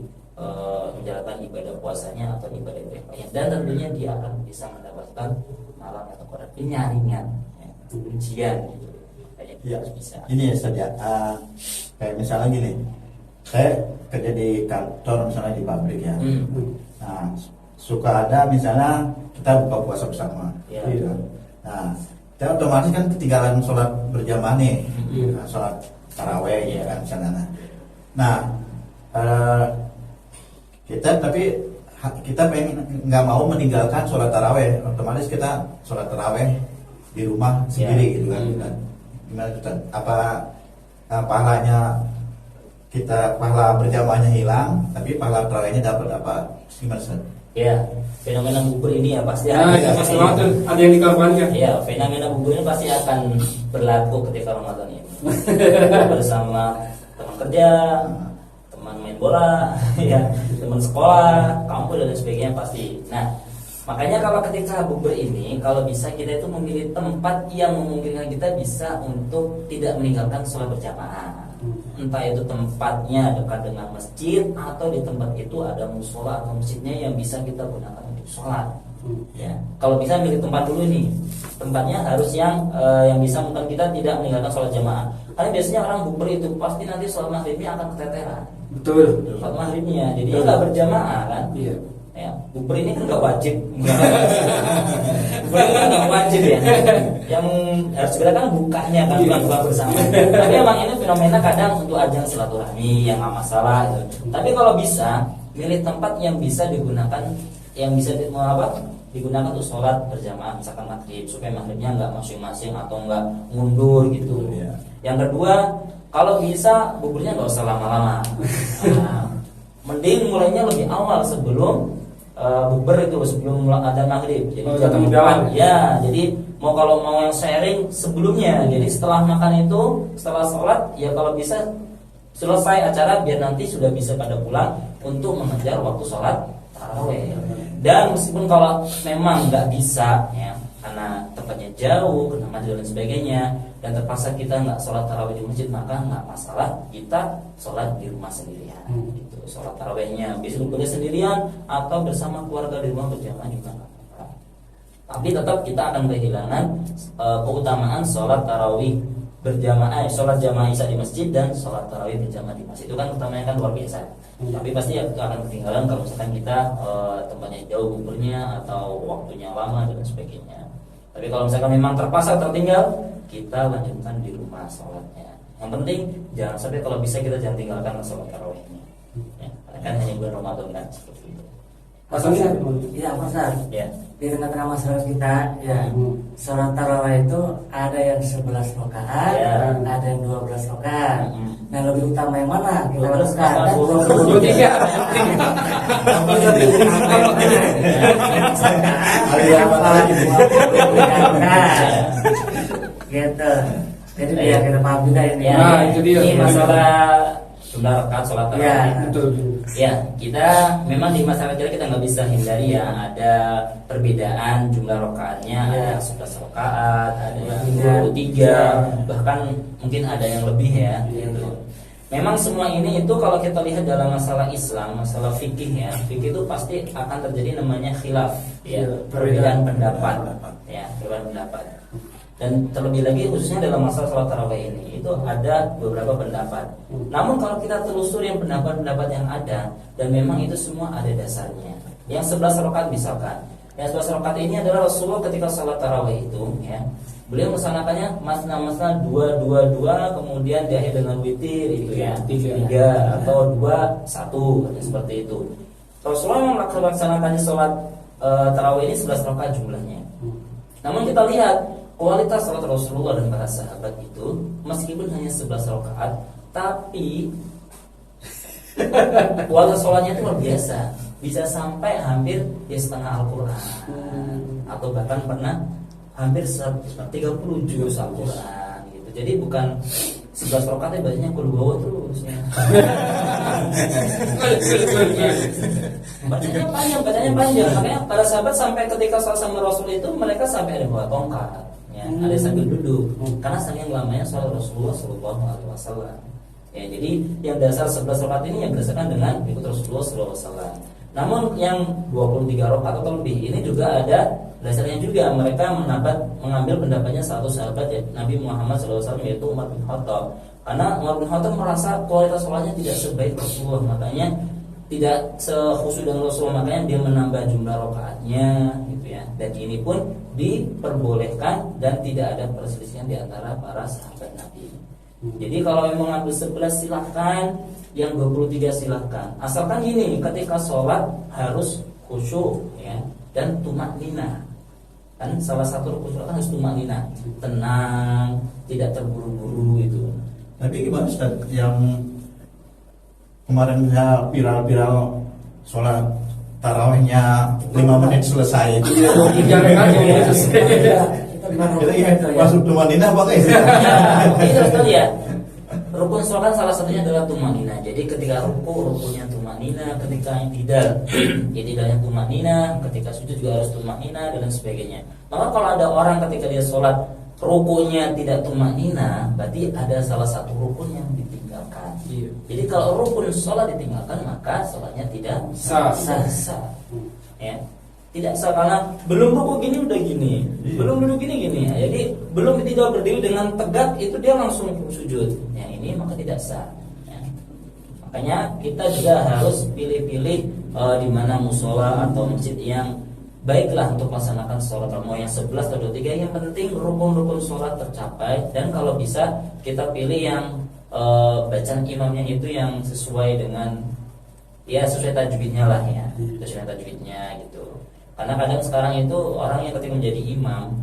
menjalankan ibadah puasanya atau ibadah lainnya, dan tentunya dia akan bisa mendapatkan malam atau qadar penyaringan, ujian gitu. Ya, Bisa. ini saja. Kayak misalnya gini, saya kerja di kantor misalnya di pabrik ya. Nah, suka ada misalnya kita buka puasa bersama. Ya. Gitu. Nah, kita otomatis kan ketinggalan sholat berjamaah nih, nah, sholat taraweh ya kan misalnya. Nah, kita pengen nggak mau meninggalkan sholat taraweh, otomatis kita sholat taraweh di rumah sendiri gitu kan. Dan gimana Ustaz? Apa pahalanya kita pahala berjamaahnya hilang, tapi pahala tarawehnya dapat apa? Gimana Ustaz? Ya, fenomena bubur ini ya pasti Ya, pasti banget tuh. Ada yang dikorbankan. Ya, fenomena bubur ini pasti akan berlaku ketika Ramadan ini. Bersama teman kerja, teman main bola, ya, teman sekolah, kampus dan sebagainya pasti. Nah, makanya kalau ketika bubur ini, kalau bisa kita itu memilih tempat yang memungkinkan kita bisa untuk tidak meninggalkan sholat berjamaah. Entah itu tempatnya dekat dengan masjid atau di tempat itu ada musola atau masjidnya yang bisa kita gunakan untuk sholat. Ya, kalau bisa milih tempat dulu nih. Tempatnya harus yang bisa membuat kita tidak meninggalkan sholat jamaah. Karena biasanya orang bubur itu pasti nanti sholat maghribnya akan keteteran. Betul. Sholat maghribnya, jadi nggak berjamaah kan? Iya. Ya, bubur ini kan nggak wajib. Bubur ini kan nggak wajib ya. Yang harus segera kan bukanya kan buka bersama. Tapi emang ini fenomena kadang untuk ajang silaturahmi yang nggak masalah gitu. Tapi kalau bisa milih tempat yang bisa digunakan, yang bisa digunakan untuk sholat berjamaah, misalkan maghrib, supaya maghribnya nggak masing-masing atau nggak mundur gitu. Ya. Yang kedua, kalau bisa buburnya nggak usah lama-lama. Nah, mending mulainya lebih awal sebelum bubur itu, sebelum ada maghrib. Jadi datang lebih awal. Ya, jadi kalau mau yang sharing sebelumnya. Jadi setelah makan itu, setelah sholat, ya kalau bisa selesai acara biar nanti sudah bisa pada pulang untuk mengejar waktu sholat taraweh. Dan meskipun kalau memang nggak bisa ya, karena tempatnya jauh, kena macet dan sebagainya, dan terpaksa kita nggak sholat tarawih di masjid, maka nggak masalah kita sholat di rumah sendirian. Gitu. Sholat tarawihnya bisa boleh sendirian atau bersama keluarga di rumah berjamaah juga nggak apa-apa. Tapi tetap kita akan kehilangan keutamaan sholat tarawih berjamaah, sholat jamaah isya di masjid dan sholat tarawih berjamaah di masjid. Itu kan utamanya kan luar biasa. Tapi pasti akan ketinggalan kalau misalkan kita tempatnya jauh buburnya atau waktunya lama dan sebagainya. Tapi kalau misalkan memang terpaksa tertinggal, kita lanjutkan di rumah sholatnya. Yang penting jangan sampai kalau bisa kita jangan tinggalkan sholat tarawihnya. Ya, karena kan hanya bulan Ramadan kan seperti itu. Maksudnya? Iya, Ustaz. Ya. Di tengah-tengah masyarakat kita, ya, sholat tarawih itu ada yang 11 rakaat, Ya. ada yang 12 rakaat. Mm-mm. Nah, lebih utama yang mana? Kita 12 lakukan. Dan 23. Gitu. Jadi biar kita paham juga ini. Ya, Nah, itu dia. Ini masalah jumlah rakaat sholat tarawih. Ya. Betul. Ya, kita memang di masyarakat kita nggak bisa hindari ya, ada perbedaan jumlah rakaatnya, ada yang 11 rakaat, ada yang 23, bahkan mungkin ada yang lebih ya. Gitu. Memang semua ini itu kalau kita lihat dalam masalah Islam, masalah fikih ya, fikih itu pasti akan terjadi namanya khilaf, ya, perbedaan pendapat, ya, perbedaan pendapat. Dan terlebih lagi khususnya dalam masalah sholat tarawih ini itu ada beberapa pendapat. Namun kalau kita telusuri yang pendapat-pendapat yang ada, dan memang itu semua ada dasarnya. Yang 11 rakaat misalkan, yang 11 rakaat ini adalah Rasulullah ketika sholat tarawih itu ya, Beliau melaksanakannya masna-masna 2-2-2, kemudian di akhir dengan witir itu ya, 3 atau 2-1 seperti itu. Rasulullah melaksanakannya sholat tarawih ini 11 rakaat jumlahnya. Namun kita lihat kualitas sholat Rasulullah dan para sahabat itu, meskipun hanya 11 rakaat, tapi kualitas sholatnya itu luar biasa, bisa sampai hampir ya setengah Al-Quran, atau bahkan pernah hampir 30 juz Al-Quran gitu. Jadi bukan 11 rakaatnya bacanya kul huwallahu terus ya. Bacanya panjang. Makanya para sahabat sampai ketika sholat sama Rasul itu mereka sampai ada bawa tongkat ya, ada sambil duduk karena saking lamanya sholat Rasulullah sallallahu alaihi wasallam. Ya, jadi yang dasar 11 rakaat ini yang berdasarkan dengan ikut Rasulullah sallallahu alaihi wasallam. Namun yang 23 rakaat atau lebih ini juga ada dasarnya juga, mereka mengambil pendapatnya satu sahabat ya, Nabi Muhammad SAW, yaitu Umar bin Khattab. Karena Umar bin Khattab merasa kualitas sholatnya tidak sebaik Rasulullah, makanya tidak sekhusyuk dengan Rasulullah, makanya dia menambah jumlah rakaatnya gitu ya. Dan ini pun diperbolehkan dan tidak ada perselisihan di antara para sahabat Nabi. Jadi kalau yang mengambil 11 silahkan, yang 23 silahkan. Asalkan gini, ketika sholat harus khusyuk ya, dan tumak nina. Kan salah satu rukun sholat kan harus tumak nina, tenang, tidak terburu-buru itu. Tapi gimana Ustaz yang kemarin ya viral-viral sholat tarawihnya 5 menit selesai itu? Kita masuk tumanina apa kayak? Ini terus tadi ya. Rukun sholat salah satunya adalah tumanina. Jadi ketika rukunnya tumanina, ketika tidalnya tumanina, ketika sujud juga harus tumanina dan sebagainya. Maka kalau ada orang ketika dia sholat rukunnya tidak tumanina, berarti ada salah satu rukun yang ditinggalkan. Jadi kalau rukun sholat ditinggalkan, maka sholatnya tidak sah. Ya. Tidak sah karena belum ruku gini udah gini, belum duduk gini. Jadi belum tidak berdiri dengan tegak itu dia langsung sujud. Ya ini maka tidak sah. Ya. Makanya kita juga harus pilih-pilih di mana musola atau masjid yang baiklah untuk melaksanakan sholat. Mau yang 11 atau 23, yang penting rukun-rukun sholat tercapai. Dan kalau bisa kita pilih yang bacaan imamnya itu yang sesuai dengan ya sesuai tajwidnya lah ya, sesuai tajwidnya gitu. Karena kadang sekarang itu orang yang ketika menjadi imam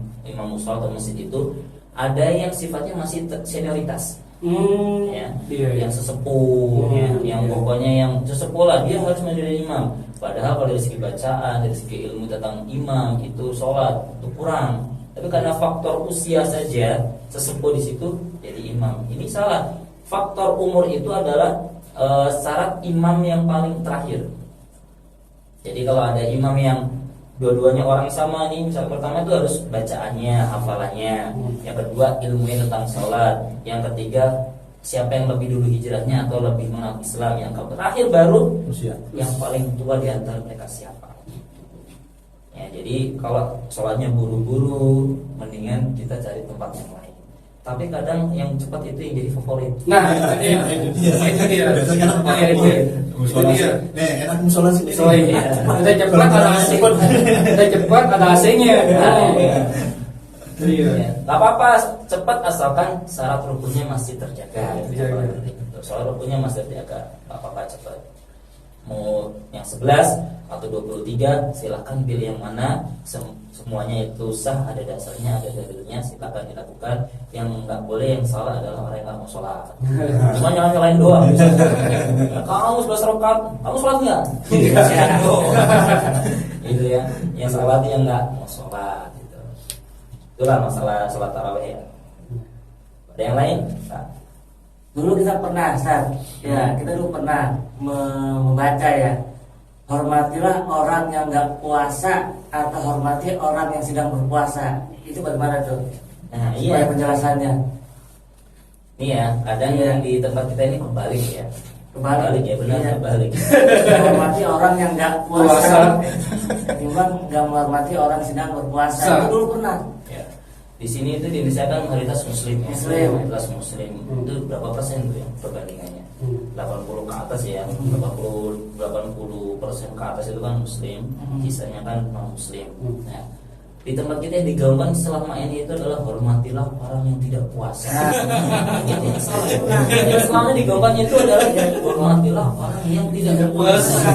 musola atau masjid itu ada yang sifatnya masih senioritas, ya, yang sesepuh, yang pokoknya yang sesepuh lah dia harus menjadi imam. Padahal kalau dari segi bacaan, dari segi ilmu tentang imam itu sholat itu kurang. Tapi karena faktor usia saja sesepuh di situ jadi imam. Ini salah. Faktor umur itu adalah syarat imam yang paling terakhir. Jadi kalau ada imam yang dua-duanya orang sama nih, misalnya pertama itu harus bacaannya, hafalannya, yang kedua ilmunya tentang sholat, yang ketiga siapa yang lebih dulu hijrahnya atau lebih mengenal Islam, yang terakhir baru usia. Yang paling tua di antara mereka siapa. Ya, jadi kalau sholatnya buru-buru, mendingan kita cari tempat yang lain. Tapi kadang yang cepat itu yang jadi favorit. Nah, itu dia. Enak musola sini. Udah cepat ada AC. Udah cepat ada AC-nya. Ya, gak apa-apa cepat asalkan syarat rukunnya masih terjaga. Soal rukunnya masih terjaga, gak apa-apa cepat. Mau yang 11 atau 23 silahkan pilih yang mana. Semuanya itu sah, ada dasarnya, ada dalilnya, silakan dilakukan. Yang nggak boleh, yang salah adalah orang yang nggak mau sholat. Cuma jangan nyalain doang. Kamu 11 rakaat, kamu sholat nggak? Itu ya, yang salah dia nggak mau sholat. Gitu. Itulah masalah sholat tarawih ya. Ada yang lain? Nah. Dulu kita pernah, kita dulu pernah membaca ya, hormatilah orang yang nggak puasa atau hormati orang yang sedang berpuasa. Itu bagaimana tuh? Nah, iya penjelasannya. Iya, kadang yang di tempat kita ini kebalik ya. Kebalik ya, benar iya. Kebalik. Menghormati orang yang nggak puasa, timbang nggak menghormati orang yang sedang berpuasa. Itu dulu pernah. Ya. Di sini itu di Indonesia kan mayoritas muslim. Mayoritas muslim. Itu berapa persen tuh ya perbandingannya? 80 ke atas ya. 80% ke atas itu kan muslim, sisanya kan non muslim. Nah, di tempat kita yang digaungkan selama ini itu adalah hormatilah orang yang tidak puasa. Itu yang salah. Yang selama digaungkan itu adalah hormatilah orang yang tidak puasa.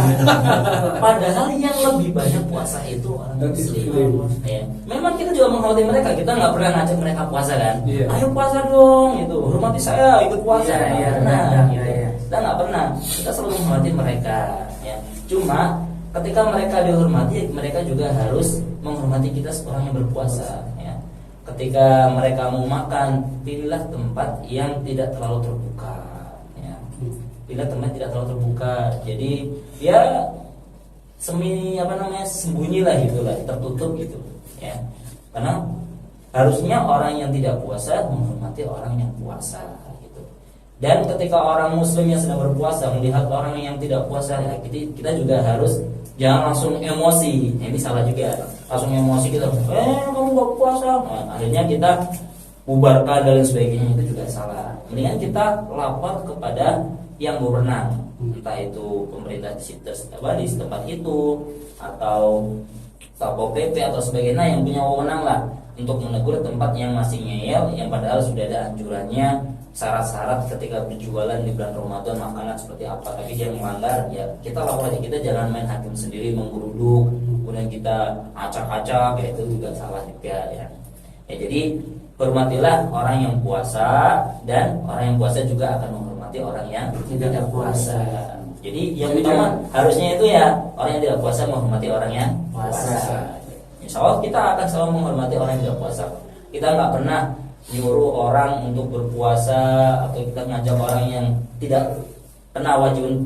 Padahal yang lebih banyak puasa itu orang muslim. Ya. Memang kita juga menghormati mereka. Kita nggak pernah ngajak mereka puasa kan? Iya. Ayo puasa dong, itu hormati saya ikut puasa. Iya, Kita nggak pernah. Kita selalu menghormati mereka. Ya. Cuma ketika mereka dihormati, mereka juga harus menghormati kita seorang yang berpuasa. Ya. Ketika mereka mau makan, pilihlah tempat yang tidak terlalu terbuka. Ya. Pilih tempat yang tidak terlalu terbuka. Jadi ya sembunyilah gitulah, tertutup gitu. Ya. Karena harusnya orang yang tidak puasa menghormati orang yang puasa. Dan ketika orang muslim yang sedang berpuasa melihat orang yang tidak puasa, ya, kita juga harus jangan langsung emosi. Ini salah juga. Langsung emosi kita, kamu gak puasa. Nah, akhirnya kita bubarkan dan lain sebagainya, itu juga salah. Mendingan kita lapor kepada yang berwenang, entah itu pemerintah di tempat itu atau Satpol PP atau sebagainya yang punya wewenang lah untuk menegur tempat yang masih ngeyel, yang padahal sudah ada anjurannya, syarat-syarat ketika berjualan di bulan Ramadan makanan seperti apa, tapi dia melanggar, ya kita lapor aja. Kita jangan main hakim sendiri menggeruduk kemudian kita acak-acak, ya itu juga salah juga ya. Jadi hormatilah orang yang puasa, dan orang yang puasa juga akan menghormati orang yang tidak puasa. Jadi yang utama harusnya itu ya orang yang tidak puasa menghormati orang yang puasa. Insya Allah kita akan selalu menghormati orang yang tidak puasa. Kita nggak pernah nyuruh orang untuk berpuasa atau kita ngajak orang yang tidak pernah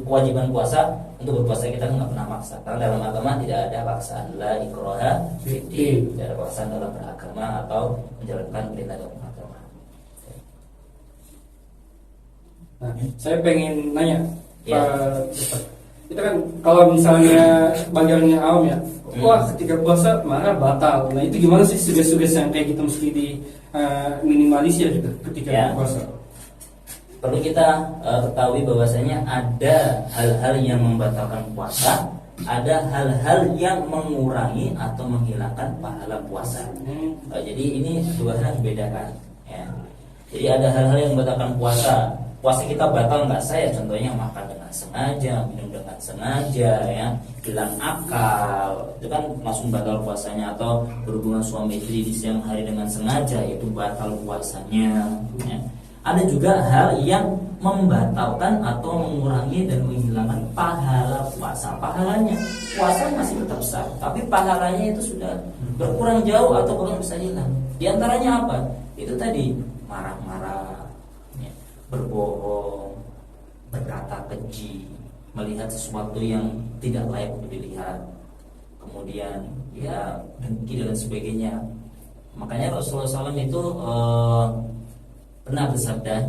kewajiban puasa untuk berpuasa. Kita nggak pernah maksa, karena dalam agama tidak ada paksaan, la ikraha fiddin, tidak ada paksaan dalam beragama atau menjalankan perintah dalam agama. Nah, saya pengen nanya, Ya. Pak Ustaz. Itu kan kalau misalnya bagi yang awam ya, wah ketika puasa marah batal. Nah itu gimana sih tugas-tugas yang kayak gitu mesti di minimalisir gitu ketika Ya. puasa? Perlu kita ketahui bahwasanya ada hal-hal yang membatalkan puasa, ada hal-hal yang mengurangi atau menghilangkan pahala puasa. Jadi ini dua hal yang dibedakan. Ya. Jadi ada hal-hal yang membatalkan puasa. Puasa kita batal nggak saya? Contohnya makan dengan sengaja, minum dengan sengaja, ya, hilang akal, itu kan langsung batal puasanya. Atau berhubungan suami istri di siang hari dengan sengaja, itu batal puasanya. Ya. Ada juga hal yang membatalkan atau mengurangi dan menghilangkan pahala puasa. Pahalanya puasa masih tetap sah, tapi pahalanya itu sudah berkurang jauh atau bahkan bisa hilang. Di antaranya apa? Itu tadi marah-marah, berbohong, berkata keji, melihat sesuatu yang tidak layak untuk dilihat, kemudian ya dengki dan sebagainya. Makanya Rasulullah SAW itu pernah bersabda,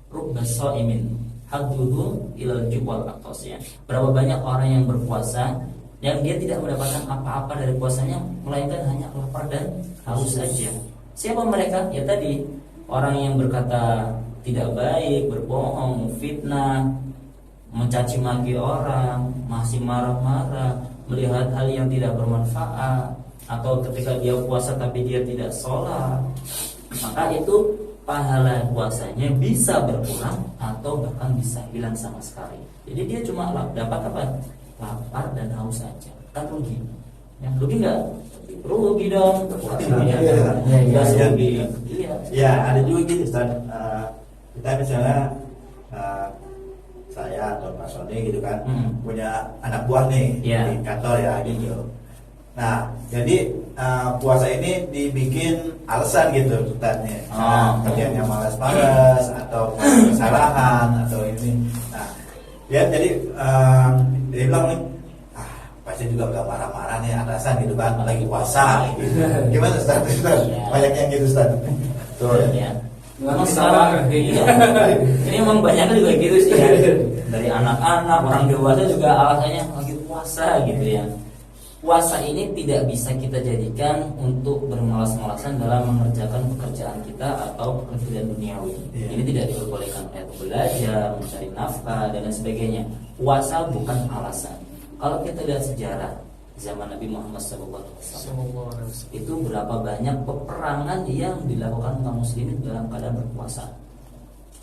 rubba shaimin hadduhu ilal juwal aqtasya. Berapa banyak orang yang berpuasa yang dia tidak mendapatkan apa-apa dari puasanya, melainkan hanya lapar dan haus saja. Siapa mereka? Ya tadi orang yang berkata tidak baik, berbohong, fitnah, mencaci maki orang, masih marah-marah, melihat hal yang tidak bermanfaat, atau ketika dia puasa tapi dia tidak sholat, maka itu pahala puasanya bisa berkurang atau bahkan bisa hilang sama sekali. Jadi dia cuma dapat apa? Lapar dan haus saja. Kan rugi. Ya, rugi nggak? Rugi dong. Rugi. Ya, ada juga gitu Ustaz. Kita misalnya saya atau Pak Sony gitu kan punya anak buah nih di kantor ya gitu. Nah, jadi puasa ini dibikin alasan gitu Ustaznya. Kerjanya malas-malas atau kesalahan atau ini. Nah, ya jadi dia bilang nih, pasti juga udah marah-marah nih alasan gitu kan, lagi puasa gitu. Gimana Ustaz? Banyak yang gitu Ustaz. Betul ya. Memang salah. Ini memang banyak juga gitu sih ya. Dari anak-anak, orang dewasa juga alasannya lagi puasa gitu ya. Puasa ini tidak bisa kita jadikan untuk bermalas-malasan dalam mengerjakan pekerjaan kita atau pekerjaan duniawi. Ini tidak diperbolehkan untuk belajar, mencari nafkah dan lain sebagainya. Puasa bukan alasan. Kalau kita lihat sejarah, zaman Nabi Muhammad SAW. Sallallahu alaihi wasallam. Itu berapa banyak peperangan yang dilakukan kaum muslimin dalam keadaan berpuasa.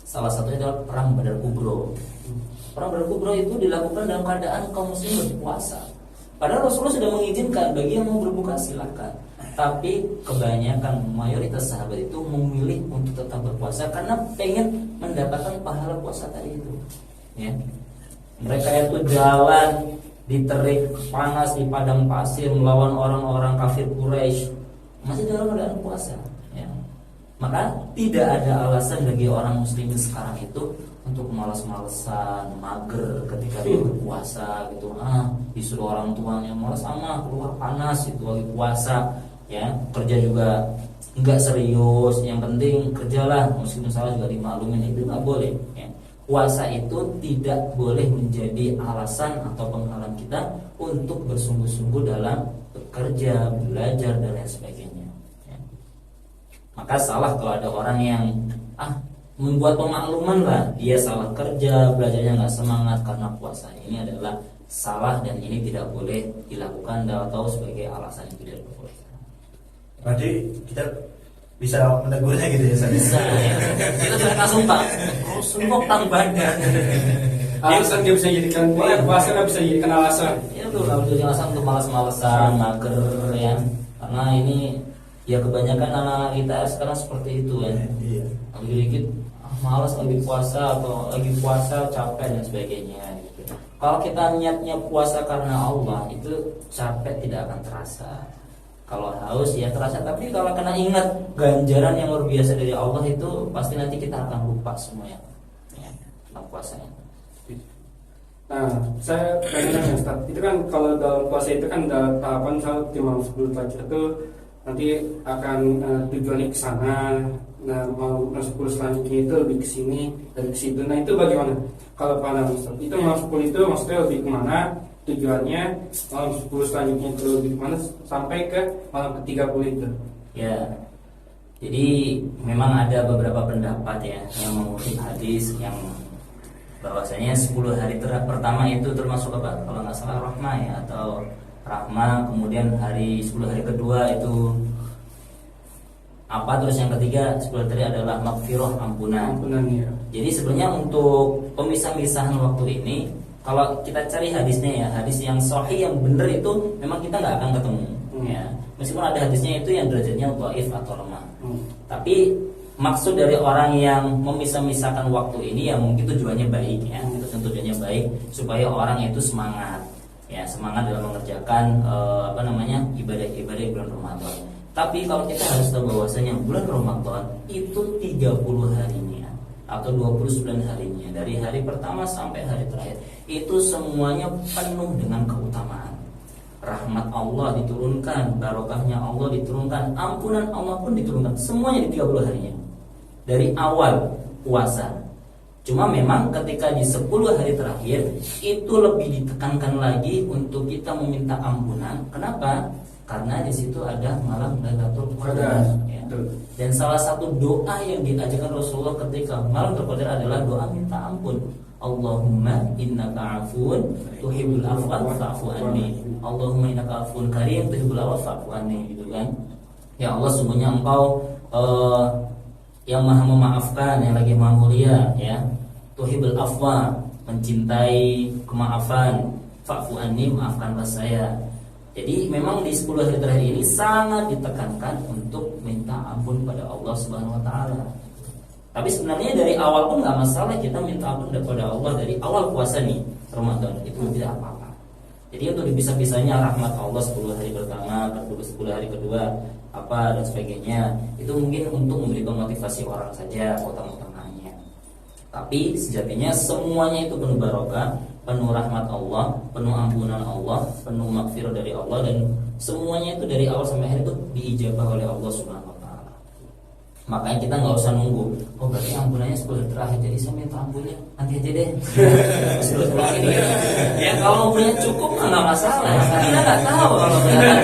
Salah satunya adalah perang Badar Kubro. Perang Badar Kubro itu dilakukan dalam keadaan kaum muslimin berpuasa. Padahal Rasulullah sudah mengizinkan bagi yang mau berbuka silakan. Tapi kebanyakan mayoritas sahabat itu memilih untuk tetap berpuasa karena pengen mendapatkan pahala puasa tadi itu. Ya. Mereka itu jalan di terik panas di padang pasir melawan orang-orang kafir Quraisy masih dalam keadaan puasa. Ya. Maka tidak ada alasan bagi orang muslimin sekarang itu untuk malas-malesan, mager ketika dia berpuasa gitu. Disuruh orang tuanya malas keluar panas itu lagi puasa. Ya, kerja juga enggak serius, yang penting kerjalah meskipun salah juga dimaklumin, itu nggak boleh. Ya. Puasa itu tidak boleh menjadi alasan atau penghalang kita untuk bersungguh-sungguh dalam bekerja, belajar dan lain sebagainya. Ya. Maka salah kalau ada orang yang membuat pemakluman lah, dia salah kerja, belajarnya nggak semangat karena puasa. Ini adalah salah dan ini tidak boleh dilakukan atau sebagai alasan yang tidak boleh. Berarti kita bisa menegurnya gitu ya, Bisa ya. Kita bisa langsung Pak. Sumpah tambahnya. Alasan dia bisa jadikan puasa nggak bisa jadikan alasan. Ya tuh nggak bisa alasan untuk malas-malesan, mager ya. Karena ini ya kebanyakan anak-anak kita sekarang seperti itu ya. Iya. Lagi dikit malas lagi puasa atau lagi puasa capek dan sebagainya gitu. Kalau kita niatnya puasa karena Allah itu capek tidak akan terasa. Kalau haus ya terasa, tapi kalau kena ingat ganjaran yang luar biasa dari Allah itu pasti nanti kita akan lupa semuanya ya, tentang puasanya. Nah, saya pengen nanya Ustaz, itu kan kalau dalam puasa itu kan ada tahapan misalnya di malam 10 Fajar itu nanti akan tujuannya ke sana. Nah, malam 10 selanjutnya itu lebih ke sini dari ke situ. Nah, itu bagaimana? Kalau pandangan Ustaz, itu malam 10 itu maksudnya lebih kemana? Tujuannya malam 10 selanjutnya itu lebih kemana sampai ke malam ke-30 itu? Ya. Jadi memang ada beberapa pendapat ya yang mengutip hadis yang bahwasanya 10 hari pertama itu termasuk apa? Kalau nggak salah rahmah ya, atau rahmah, kemudian 10 hari kedua itu apa, terus yang ketiga 10 hari adalah maghfirah, ampunan. Ampunan ya. Jadi sebenarnya untuk pemisah-misahan waktu ini, kalau kita cari hadisnya ya, hadis yang sahih yang benar itu memang kita nggak akan ketemu ya. Meskipun ada hadisnya itu yang derajatnya dhaif atau lemah. Tapi maksud dari orang yang memisah-misahkan waktu ini ya mungkin tujuannya baik ya. Itu tujuannya baik supaya orang itu semangat ya, semangat dalam mengerjakan ibadah-ibadah bulan Ramadan. Tapi kalau kita harus tahu bahwasanya bulan Ramadan itu 30 harinya atau 29 harinya, dari hari pertama sampai hari terakhir itu semuanya penuh dengan keutamaan. Rahmat Allah diturunkan, barokahnya Allah diturunkan, ampunan Allah pun diturunkan, semuanya di 30 harinya dari awal puasa. Cuma memang ketika di 10 hari terakhir itu lebih ditekankan lagi untuk kita meminta ampunan. Kenapa? Karena di situ ada malam Lailatul Qadar ya. Dan salah satu doa yang diajarkan Rasulullah ketika malam Qadar adalah doa minta ampun. Allahumma innaka afuun tuhibbul afwa fa'fu anni. Allahumma innaka afuun karim tuhibbul afwa fa'fu anni, gitu kan. Ya Allah, sungguhnya Engkau yang Maha memaafkan, yang lagi Maha mulia ya. Tuhibbul afwa, mencintai kemaafan, fa'fu anni, maafkanlah saya. Jadi memang di 10 hari terakhir ini sangat ditekankan untuk minta ampun pada Allah Subhanahu wa taala. Tapi sebenarnya dari awal pun nggak masalah kita minta ampun kepada Allah dari awal puasa nih Ramadan, itu tidak apa-apa. Jadi untuk dipisah-pisahnya rahmat Allah 10 hari pertama, 10 hari kedua apa dan sebagainya, itu mungkin untuk memberikan motivasi orang saja utama-utamanya. Tapi sejatinya semuanya itu penuh barokah, penuh rahmat Allah, penuh ampunan Allah, penuh maghfirah dari Allah, dan semuanya itu dari awal sampai akhir itu diijabah oleh Allah Subhanahu wa taala. Makanya kita nggak usah nunggu. Oh berarti ampunannya 10 hari terakhir, jadi saya minta ampunnya nanti aja deh. 10 terakhir ya. Ya kalau ampunnya cukup nggak masalah. Kita nggak tahu kalau ternyata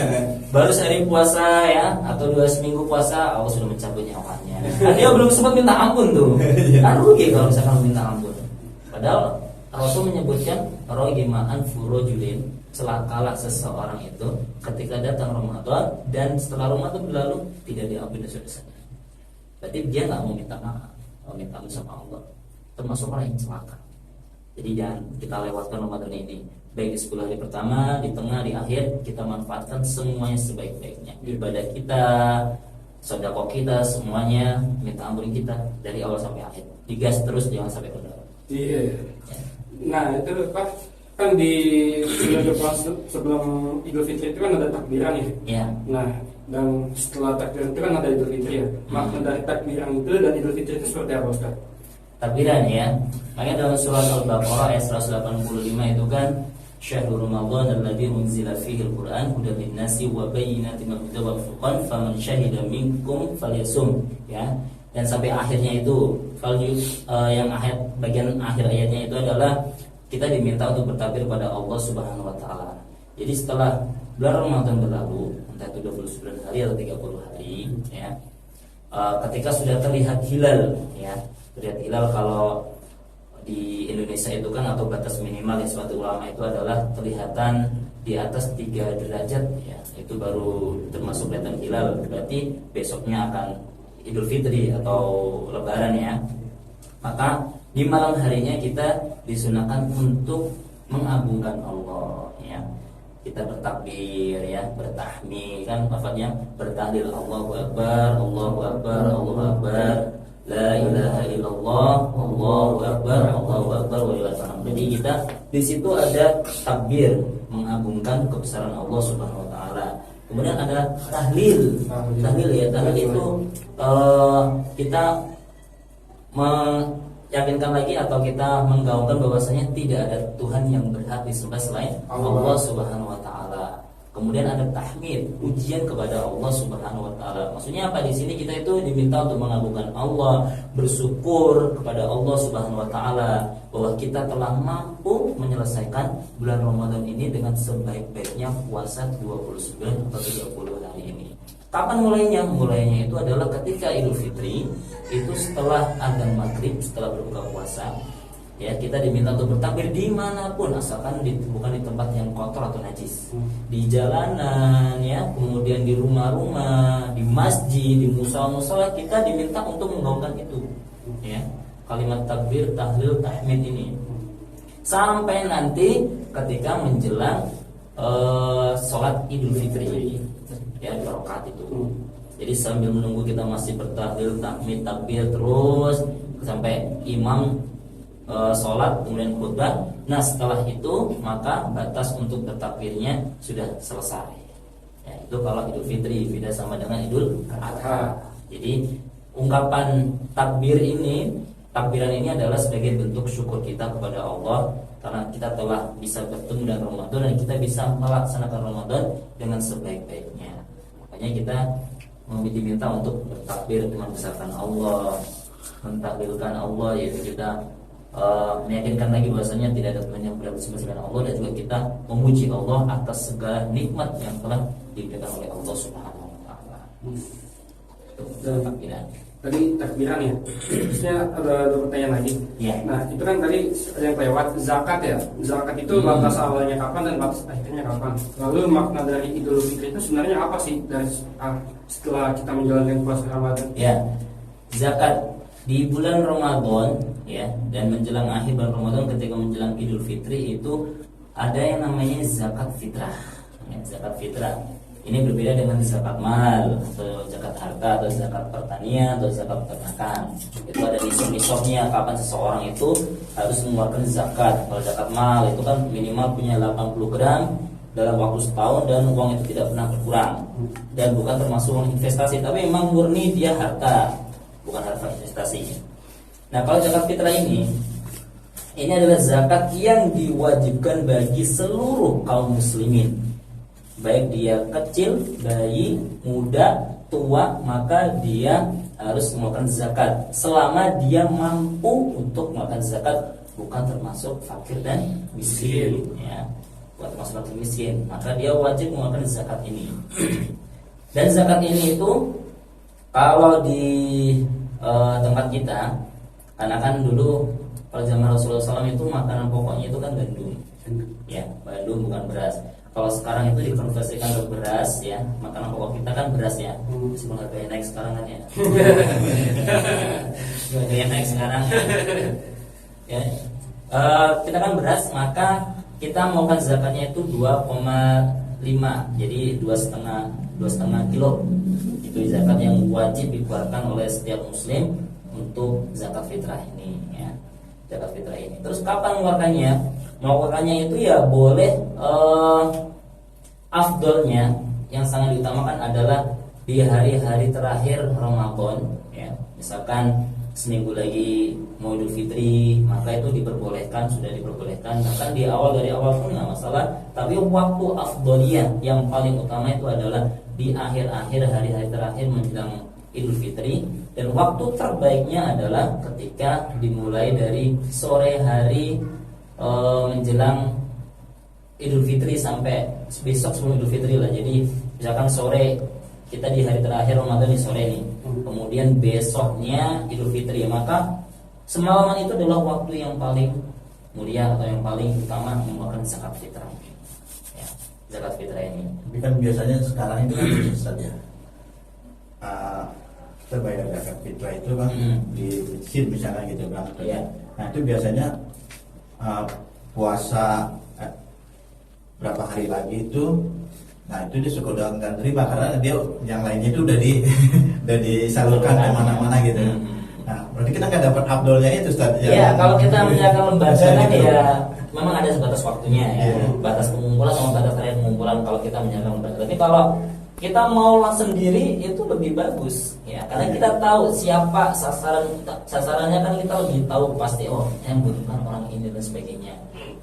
baru sehari puasa ya atau 2 seminggu puasa Allah sudah mencabut nyawanya. Dia belum sempat minta ampun tuh. Kan rugi kalau misalkan minta ampun. Padahal Rasul menyebutkan ragima anfu rajulin celakalah seseorang itu ketika datang Ramadan dan setelah Ramadan berlalu tidak diampuni dosa-dosanya. Berarti dia nggak mau minta maaf, mau minta maaf sama Allah, termasuk orang yang celaka. Jadi jangan kita lewatkan Ramadan ini, baik di 10 hari pertama, di tengah, di akhir, kita manfaatkan semuanya sebaik-baiknya. Ibadah kita, sedekah kita, semuanya minta ampun kita dari awal sampai akhir. Digas terus, jangan sampai kendor. Iya. Nah itu Pak, kan di sebelum Idul Fitri itu kan ada takbiran ya. Ya. Nah dan setelah takbiran itu kan ada Idul Fitri ya. Makna dari takbiran itu dan Idul Fitri itu seperti apa Ustaz? Takbiran ya. Makanya dalam surat Al-Baqarah ayat 185 itu kan Syahrul Ramadan alladzi unzila fihi al-Qur'an hudan lin-nasi wa bayyinatin minal huda wal furqan faman syahida minkum falyasum ya. Dan sampai akhirnya itu yang bagian akhir ayatnya itu adalah kita diminta untuk bertakbir pada Allah Subhanahu wa taala. Jadi setelah bulan Ramadan berlalu, entah itu 29 hari atau 30 hari ya. Ketika sudah terlihat hilal ya. Terlihat hilal kalau di Indonesia itu kan atau batas minimal yang suatu ulama itu adalah kelihatan di atas 3 derajat ya. Itu baru termasuk kelihatan hilal. Berarti besoknya akan Idul Fitri atau Lebaran ya. Maka di malam harinya kita disunahkan untuk mengagungkan Allah ya. Kita bertakbir ya, bertahmid kan lafaznya bertahlil Allahu Akbar, Allahu Akbar, Allahu Akbar, la ilaha illallah, Allahu Akbar, Allahu Akbar wa la ilaha illallah. Jadi kita di situ ada takbir mengagungkan kebesaran Allah Subhanahu wa taala. Kemudian ada tahlil. Tahlil ya, tahlil itu kita meyakinkan lagi atau kita menggaungkan bahwasanya tidak ada Tuhan yang berhak disembah selain Allah Subhanahu wa taala. Kemudian ada tahmid, pujian kepada Allah Subhanahu wa taala. Maksudnya apa di sini kita itu diminta untuk mengagungkan Allah, bersyukur kepada Allah Subhanahu wa taala bahwa kita telah mampu menyelesaikan bulan Ramadan ini dengan sebaik-baiknya puasa 29 atau 30 hari ini. Kapan mulainya? Mulainya itu adalah ketika Idul Fitri, itu setelah adzan maghrib, setelah berbuka puasa. Ya, kita diminta untuk bertakbir dimanapun asalkan bukan di tempat yang kotor atau najis, di jalanan ya, kemudian di rumah-rumah, di masjid, di musola-musola kita diminta untuk menggaungkan itu ya, kalimat takbir, tahlil, tahmid ini sampai nanti ketika menjelang sholat Idul Fitri ya, 2 rakaat itu. Jadi sambil menunggu kita masih bertahlil, tahmid, takbir terus sampai imam sholat kemudian khutbah. Nah setelah itu maka batas untuk bertakbirnya sudah selesai ya, itu kalau Idul Fitri, beda sama dengan Idul Adha. Jadi ungkapan takbiran ini adalah sebagai bentuk syukur kita kepada Allah karena kita telah bisa bertemu dengan Ramadan dan kita bisa melaksanakan Ramadan dengan sebaik-baiknya. Makanya kita diminta untuk bertakbir membesarkan Allah, mentahlilkan Allah, yaitu kita meyakinkan lagi bahwasanya tidak ada Tuhan yang berhak disembah selain Allah, dan juga kita memuji Allah atas segala nikmat yang telah diberikan oleh Allah Subhanahu wa taala. Itu takbiran. Tadi takbiran ya. Terusnya ada pertanyaan lagi. Ya. Nah, itu kan tadi ada yang lewat zakat ya. Zakat itu batas awalnya kapan dan batas akhirnya kapan? Lalu makna dari Idul Fitri itu sebenarnya apa sih dari setelah kita menjalankan puasa Ramadan? Ya. Zakat di bulan Ramadan ya, dan menjelang akhir bulan Ramadan ketika menjelang Idul Fitri itu ada yang namanya zakat fitrah ya, zakat fitrah ini berbeda dengan zakat mal atau zakat harta atau zakat pertanian atau zakat peternakan. Itu ada nisab-nisabnya kapan seseorang itu harus mengeluarkan zakat. Kalau zakat mal itu kan minimal punya 80 gram dalam waktu setahun dan uang itu tidak pernah berkurang dan bukan termasuk uang investasi, tapi memang murni dia harta, bukan harta investasi. Nah kalau zakat fitrah ini adalah zakat yang diwajibkan bagi seluruh kaum muslimin, baik dia kecil, bayi, muda, tua, maka dia harus mengeluarkan zakat selama dia mampu untuk mengeluarkan zakat, bukan termasuk fakir dan miskin ya, bukan termasuk fakir miskin, maka dia wajib mengeluarkan zakat ini. Dan zakat ini itu kalau di tempat kita, Karena kan dulu pada zaman Rasulullah SAW itu makanan pokoknya itu kan gandum, ya gandum bukan beras. Kalau sekarang itu dikonversikan ke beras, ya makanan pokok kita kan beras ya, meskipun harganya naik sekarang kan ya, harganya naik sekarang. Ya, kita kan beras, maka kita maukan zakatnya itu 2,5, jadi 2,5 kilo. Itu zakat yang wajib dikeluarkan oleh setiap muslim untuk zakat fitrah ini, ya. Zakat fitrah ini. Terus kapan mengeluarkannya? Mengeluarkannya itu ya boleh, afdolnya yang sangat diutamakan adalah di hari-hari terakhir Ramadan, ya. Misalkan seminggu lagi mau Idul Fitri, maka itu diperbolehkan, sudah diperbolehkan. Bahkan dari awal pun nggak masalah. Tapi waktu afdoliyah yang paling utama itu adalah di akhir-akhir hari-hari terakhir menjelang Idul Fitri, dan waktu terbaiknya adalah ketika dimulai dari sore hari menjelang Idul Fitri sampai besok sebelum Idul Fitri lah. Jadi misalkan sore kita di hari terakhir Ramadan di sore nih, kemudian besoknya Idul Fitri, maka semalaman itu adalah waktu yang paling mulia atau yang paling utama mengeluarkan zakat fitrah. Ya, zakat fitrah ini. Tapi kan biasanya sekarang itu kan Ustaz ya, kita bayar zakat fitrah itu kan di masjid misalnya gitu kan. Iya. Nah itu biasanya puasa berapa hari lagi itu, nah itu dia suka udah nggak terima karena dia yang lainnya itu udah udah disalurkan kemana-mana gitu. Nah berarti kita nggak dapat abdolnya itu Ustaz. Ya, kalau kita menjaga lembaga kan gitu. ya memang ada sebatas waktunya ya, Iya. batas pengumpulan sama batas terakhir pengumpulan kalau kita menjaga lembaga. Tapi kalau kita mau sendiri itu lebih bagus ya, karena kita tahu siapa sasarannya kan kita lebih tahu pasti, oh yang membutuhkan orang ini dan sebagainya.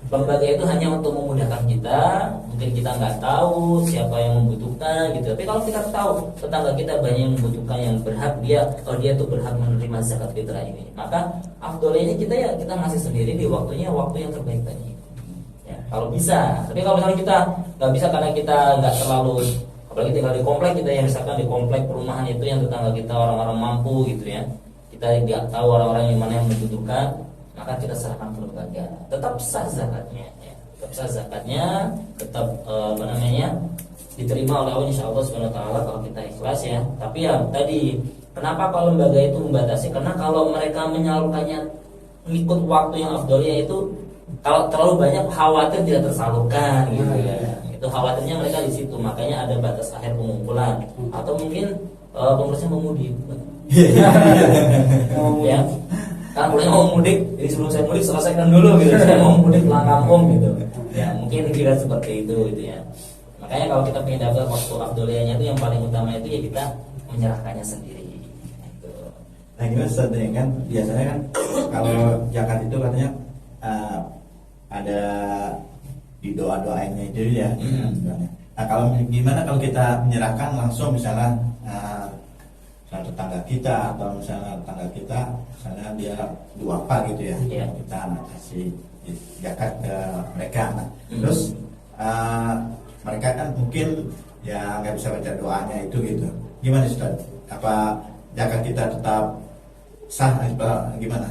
Lembaga itu hanya untuk memudahkan kita, mungkin kita nggak tahu siapa yang membutuhkan gitu. Tapi kalau kita tahu tetangga kita banyak yang membutuhkan, yang berhak dia tuh berhak menerima zakat fitrah ini, maka afdolnya kita ngasih sendiri di waktunya, waktu yang terbaik tadi. Ya, kalau bisa. Tapi kalau misalnya kita nggak bisa karena kita nggak terlalu, apalagi tinggal di komplek kita ya, misalkan di komplek perumahan itu yang tetangga kita orang-orang mampu gitu ya, kita nggak tahu orang-orang yang mana yang membutuhkan, maka kita serahkan ke lembaga. Tetap sah zakatnya, ya. Tetap sah zakatnya, tetap diterima oleh Allah Insya Allah Subhanahu Wa Taala kalau kita ikhlas ya. Tapi ya tadi, kenapa kalau lembaga itu membatasi? Karena kalau mereka menyalurkannya mengikut waktu yang afdolnya itu, kalau terlalu banyak khawatir tidak tersalurkan gitu ya. Itu khawatirnya mereka di situ, makanya ada batas akhir pengumpulan, atau mungkin pengurusnya mau mudik. Ya. Kan boleh mau mudik, jadi sebelum saya mudik selesaikan dulu gitu. Saya mau mudik pulang kampung gitu. Ya mungkin kira seperti itu gitu ya. Makanya kalau kita pengen dapat waktu afdoliyahnya itu yang paling utama itu ya kita menyerahkannya sendiri. Gitu. Nah gimana Ustaz kan biasanya kan kalau zakat itu katanya ada di doa-doanya itu ya. Nah kalau gimana kalau kita menyerahkan langsung misalnya tetangga kita atau misalnya tetangga kita misalnya dia duafa gitu ya, kita kasih zakat ke mereka. Nah, terus mereka kan mungkin ya nggak bisa baca doanya itu gitu. Gimana Ustaz? Apa zakat kita tetap sah atau gimana?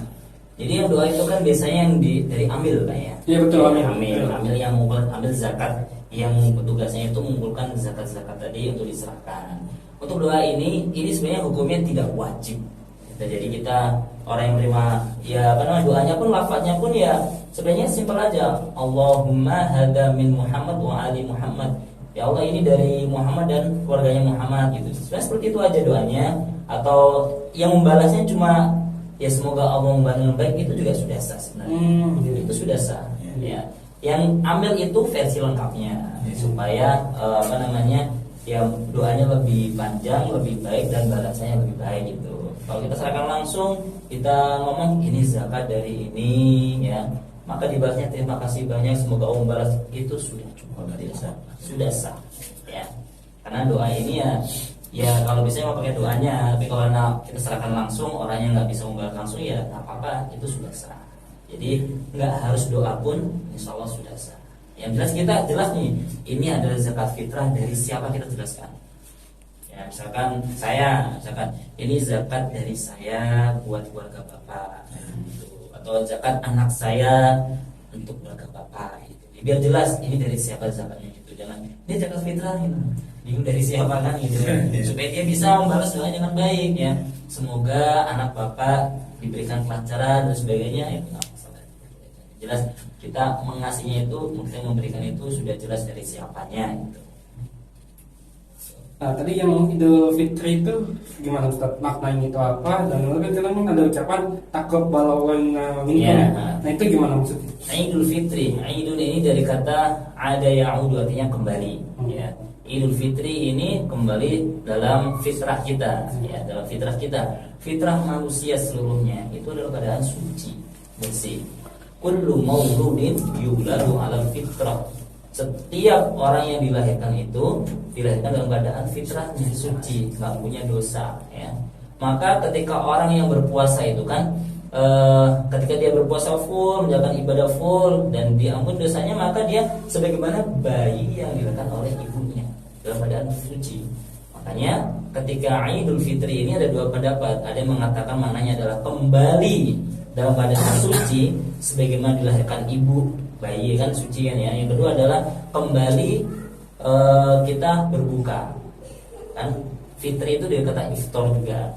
Jadi yang doa itu kan biasanya yang dari amil kan ya. Iya betul, amil yang mengumpulkan, amil zakat yang tugasnya itu mengumpulkan zakat-zakat tadi untuk diserahkan. Untuk doa ini sebenarnya hukumnya tidak wajib. Jadi kita orang yang menerima ya doanya pun, lafadznya pun ya sebenarnya simpel aja. Allahumma hada min Muhammad wa ali Muhammad. Ya Allah ini dari Muhammad dan keluarganya Muhammad gitu. Sebenarnya seperti itu aja doanya. Atau yang membalasnya cuma ya semoga Allah membalas dengan baik, itu juga sudah sah sebenarnya. Itu sudah sah. Ya. Yang ambil itu versi lengkapnya supaya ya doanya lebih panjang, lebih baik dan balasannya lebih baik gitu. Kalau kita serahkan langsung, kita ngomong ini zakat dari ini ya, maka dibalasnya terima kasih banyak, semoga Allah membalas, itu sudah cukup, sudah sah ya. Karena doa ini ya kalau bisa mau pakai doanya, tapi kalau kita serahkan langsung, orangnya nggak bisa membalas langsung ya nggak apa-apa, itu sudah sah. Jadi nggak harus doa pun, insya Allah sudah sah. Yang jelas kita jelas nih, ini adalah zakat fitrah dari siapa, kita jelaskan. Ya, misalkan ini zakat dari saya buat keluarga bapak. atau zakat anak saya untuk keluarga bapak gitu. Biar jelas ini dari siapa zakatnya gitu. Jangan ini zakat fitrah gitu. Bingung dari siapa kan gitu. Supaya dia bisa membalas doa dengan baik ya. Semoga anak bapak diberikan kelancaran dan sebagainya itu nggak masalah. Jelas kita mengasihnya itu, mungkin memberikan itu sudah jelas dari siapanya gitu. Nah, tadi yang Idul Fitri itu gimana Ustaz? Maknanya itu apa? Dan lebih kadang ada ucapan taqabbalallahu minkum. Ya. Nah, itu gimana maksudnya? Idul Fitri, Idul ini dari kata ada ya'udu artinya kembali ya. Idul Fitri ini kembali dalam fitrah kita ya, dalam fitrah kita. Fitrah manusia seluruhnya itu adalah keadaan suci, bersih. Kullu mauludin yuladu ala fitrah. Setiap orang yang dilahirkan itu dilahirkan dalam keadaan fitrahnya suci, nggak punya dosa ya. Maka ketika orang yang berpuasa itu kan ketika dia berpuasa full, menjalankan ibadah full dan diampuni dosanya, maka dia sebagaimana bayi yang dilahirkan oleh ibunya dalam keadaan suci. Makanya ketika Idul Fitri ini ada dua pendapat. Ada yang mengatakan maknanya adalah kembali dalam keadaan suci sebagaimana dilahirkan ibu, bayi kan suci kan ya. Yang kedua adalah kembali kita berbuka. Kan fitri itu dari kata iftar juga.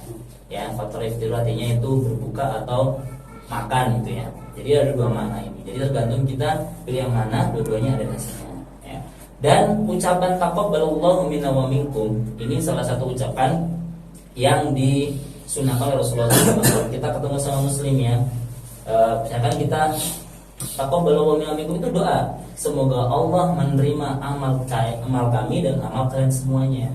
Ya, faktor iftar artinya itu berbuka atau makan gitu ya. Jadi ada dua makna ini. Jadi tergantung kita pilih yang mana, dua-duanya ada hasilnya ya. Dan ucapan taqabbalallahu minna wa minkum ini salah satu ucapan yang disunahkan oleh Rasulullah SAW. Kita ketemu sama muslim ya. Misalkan kita taqabbalallahu minna wa minkum itu doa. Semoga Allah menerima amal kami dan amal kalian semuanya.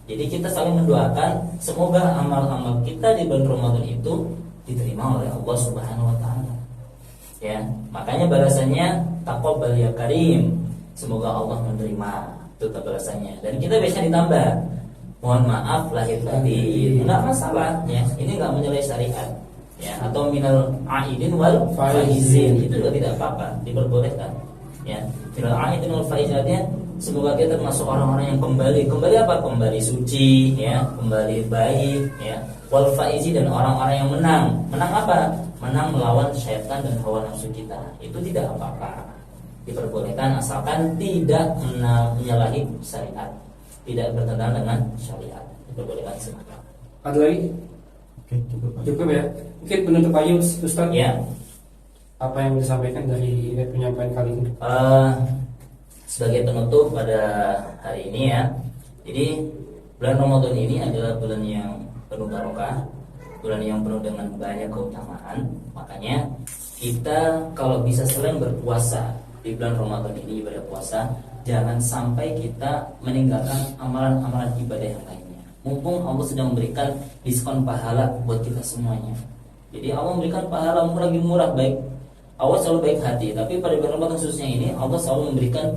Jadi kita saling mendoakan semoga amal-amal kita di bulan Ramadan itu diterima oleh Allah Subhanahu wa taala. Ya, makanya balasannya taqabbal ya karim. Semoga Allah menerima, itu balasannya. Dan kita biasanya ditambah mohon maaf lahir batin. Enggak masalah ya. Ini enggak menyalahi syariat. Ya, atau minal aidin wal faizin itu juga tidak apa-apa, diperbolehkan. Ya, minal aidin wal faizin semoga kita termasuk orang-orang yang kembali apa? Kembali suci, ya, kembali baik, ya. Wal faizi dan orang-orang yang menang. Menang apa? Menang melawan syaitan dan hawa nafsu kita. Itu tidak apa-apa. Diperbolehkan asalkan tidak menyalahi syariat, tidak bertentangan dengan syariat. Diperbolehkan semua. Ada lagi? Oke, cukup. Cukup ya. Mungkin penutup aja Ustaz. Ya. Apa yang disampaikan dari penyampaian kali ini? Sebagai penutup pada hari ini ya. Jadi bulan Ramadan ini adalah bulan yang penuh barokah, bulan yang penuh dengan banyak keutamaan. Makanya kita kalau bisa selain berpuasa di bulan Ramadan ini ibadah puasa, jangan sampai kita meninggalkan amalan-amalan ibadah yang lainnya. Mumpung Allah sedang memberikan diskon pahala buat kita semuanya. Jadi Allah memberikan pahala lagi murah, baik Allah selalu baik hati, tapi pada bulan Ramadan khususnya ini Allah selalu memberikan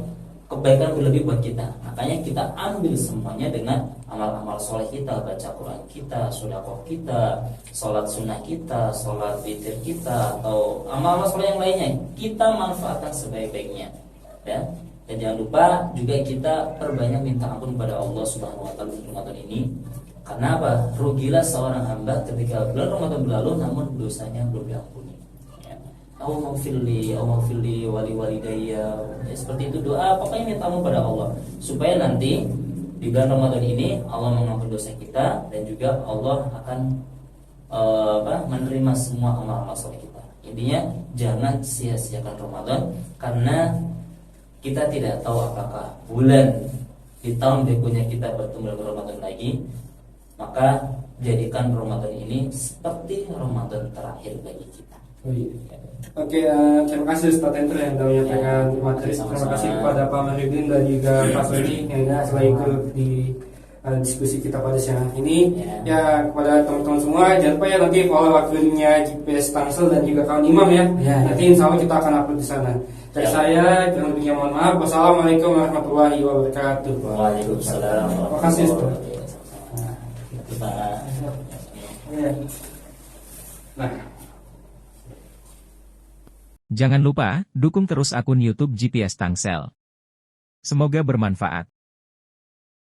kebaikan berlebih buat kita. Makanya kita ambil semuanya dengan amal-amal soleh kita, baca Quran kita, sedekah kita, sholat sunnah kita, sholat witir kita, atau amal-amal soleh yang lainnya. Kita manfaatkan sebaik-baiknya, ya. Dan jangan lupa juga kita perbanyak minta ampun kepada Allah Subhanahu Wa Taala di Ramadan ini. Karena apa? Rugilah seorang hamba ketika bulan Ramadan berlalu namun dosanya belum diampuni. Allah maghfirli wali walidayya. Ya, seperti itu doa, pokoknya minta ampun pada Allah supaya nanti di bulan Ramadan ini Allah mengampuni dosa kita dan juga Allah akan menerima semua amal-amal soleh kita. Intinya jangan sia-siakan Ramadan karena kita tidak tahu apakah bulan di tahun berikutnya kita bertemu dengan Ramadan lagi. Maka jadikan Ramadan ini seperti Ramadan terakhir bagi kita. Oh, iya. Oke, terima kasih Ustaz Hendro yang telah menyampaikan materi. Terima kasih kepada Pak Mahyudin dan juga Pak Sodi yang telah ikut di diskusi kita pada siang ini. Ya, kepada teman-teman semua jangan lupa ya nanti follow akunnya GPS Tangsel dan juga kawan Imam ya. Nanti insya Allah kita akan upload di sana. Dari saya kurang lebihnya mohon maaf. Wassalamualaikum warahmatullahi wabarakatuh. Waalaikumsalam. Terima kasih Ustaz. Nah. Jangan lupa, dukung terus akun YouTube GPS Tangsel. Semoga bermanfaat.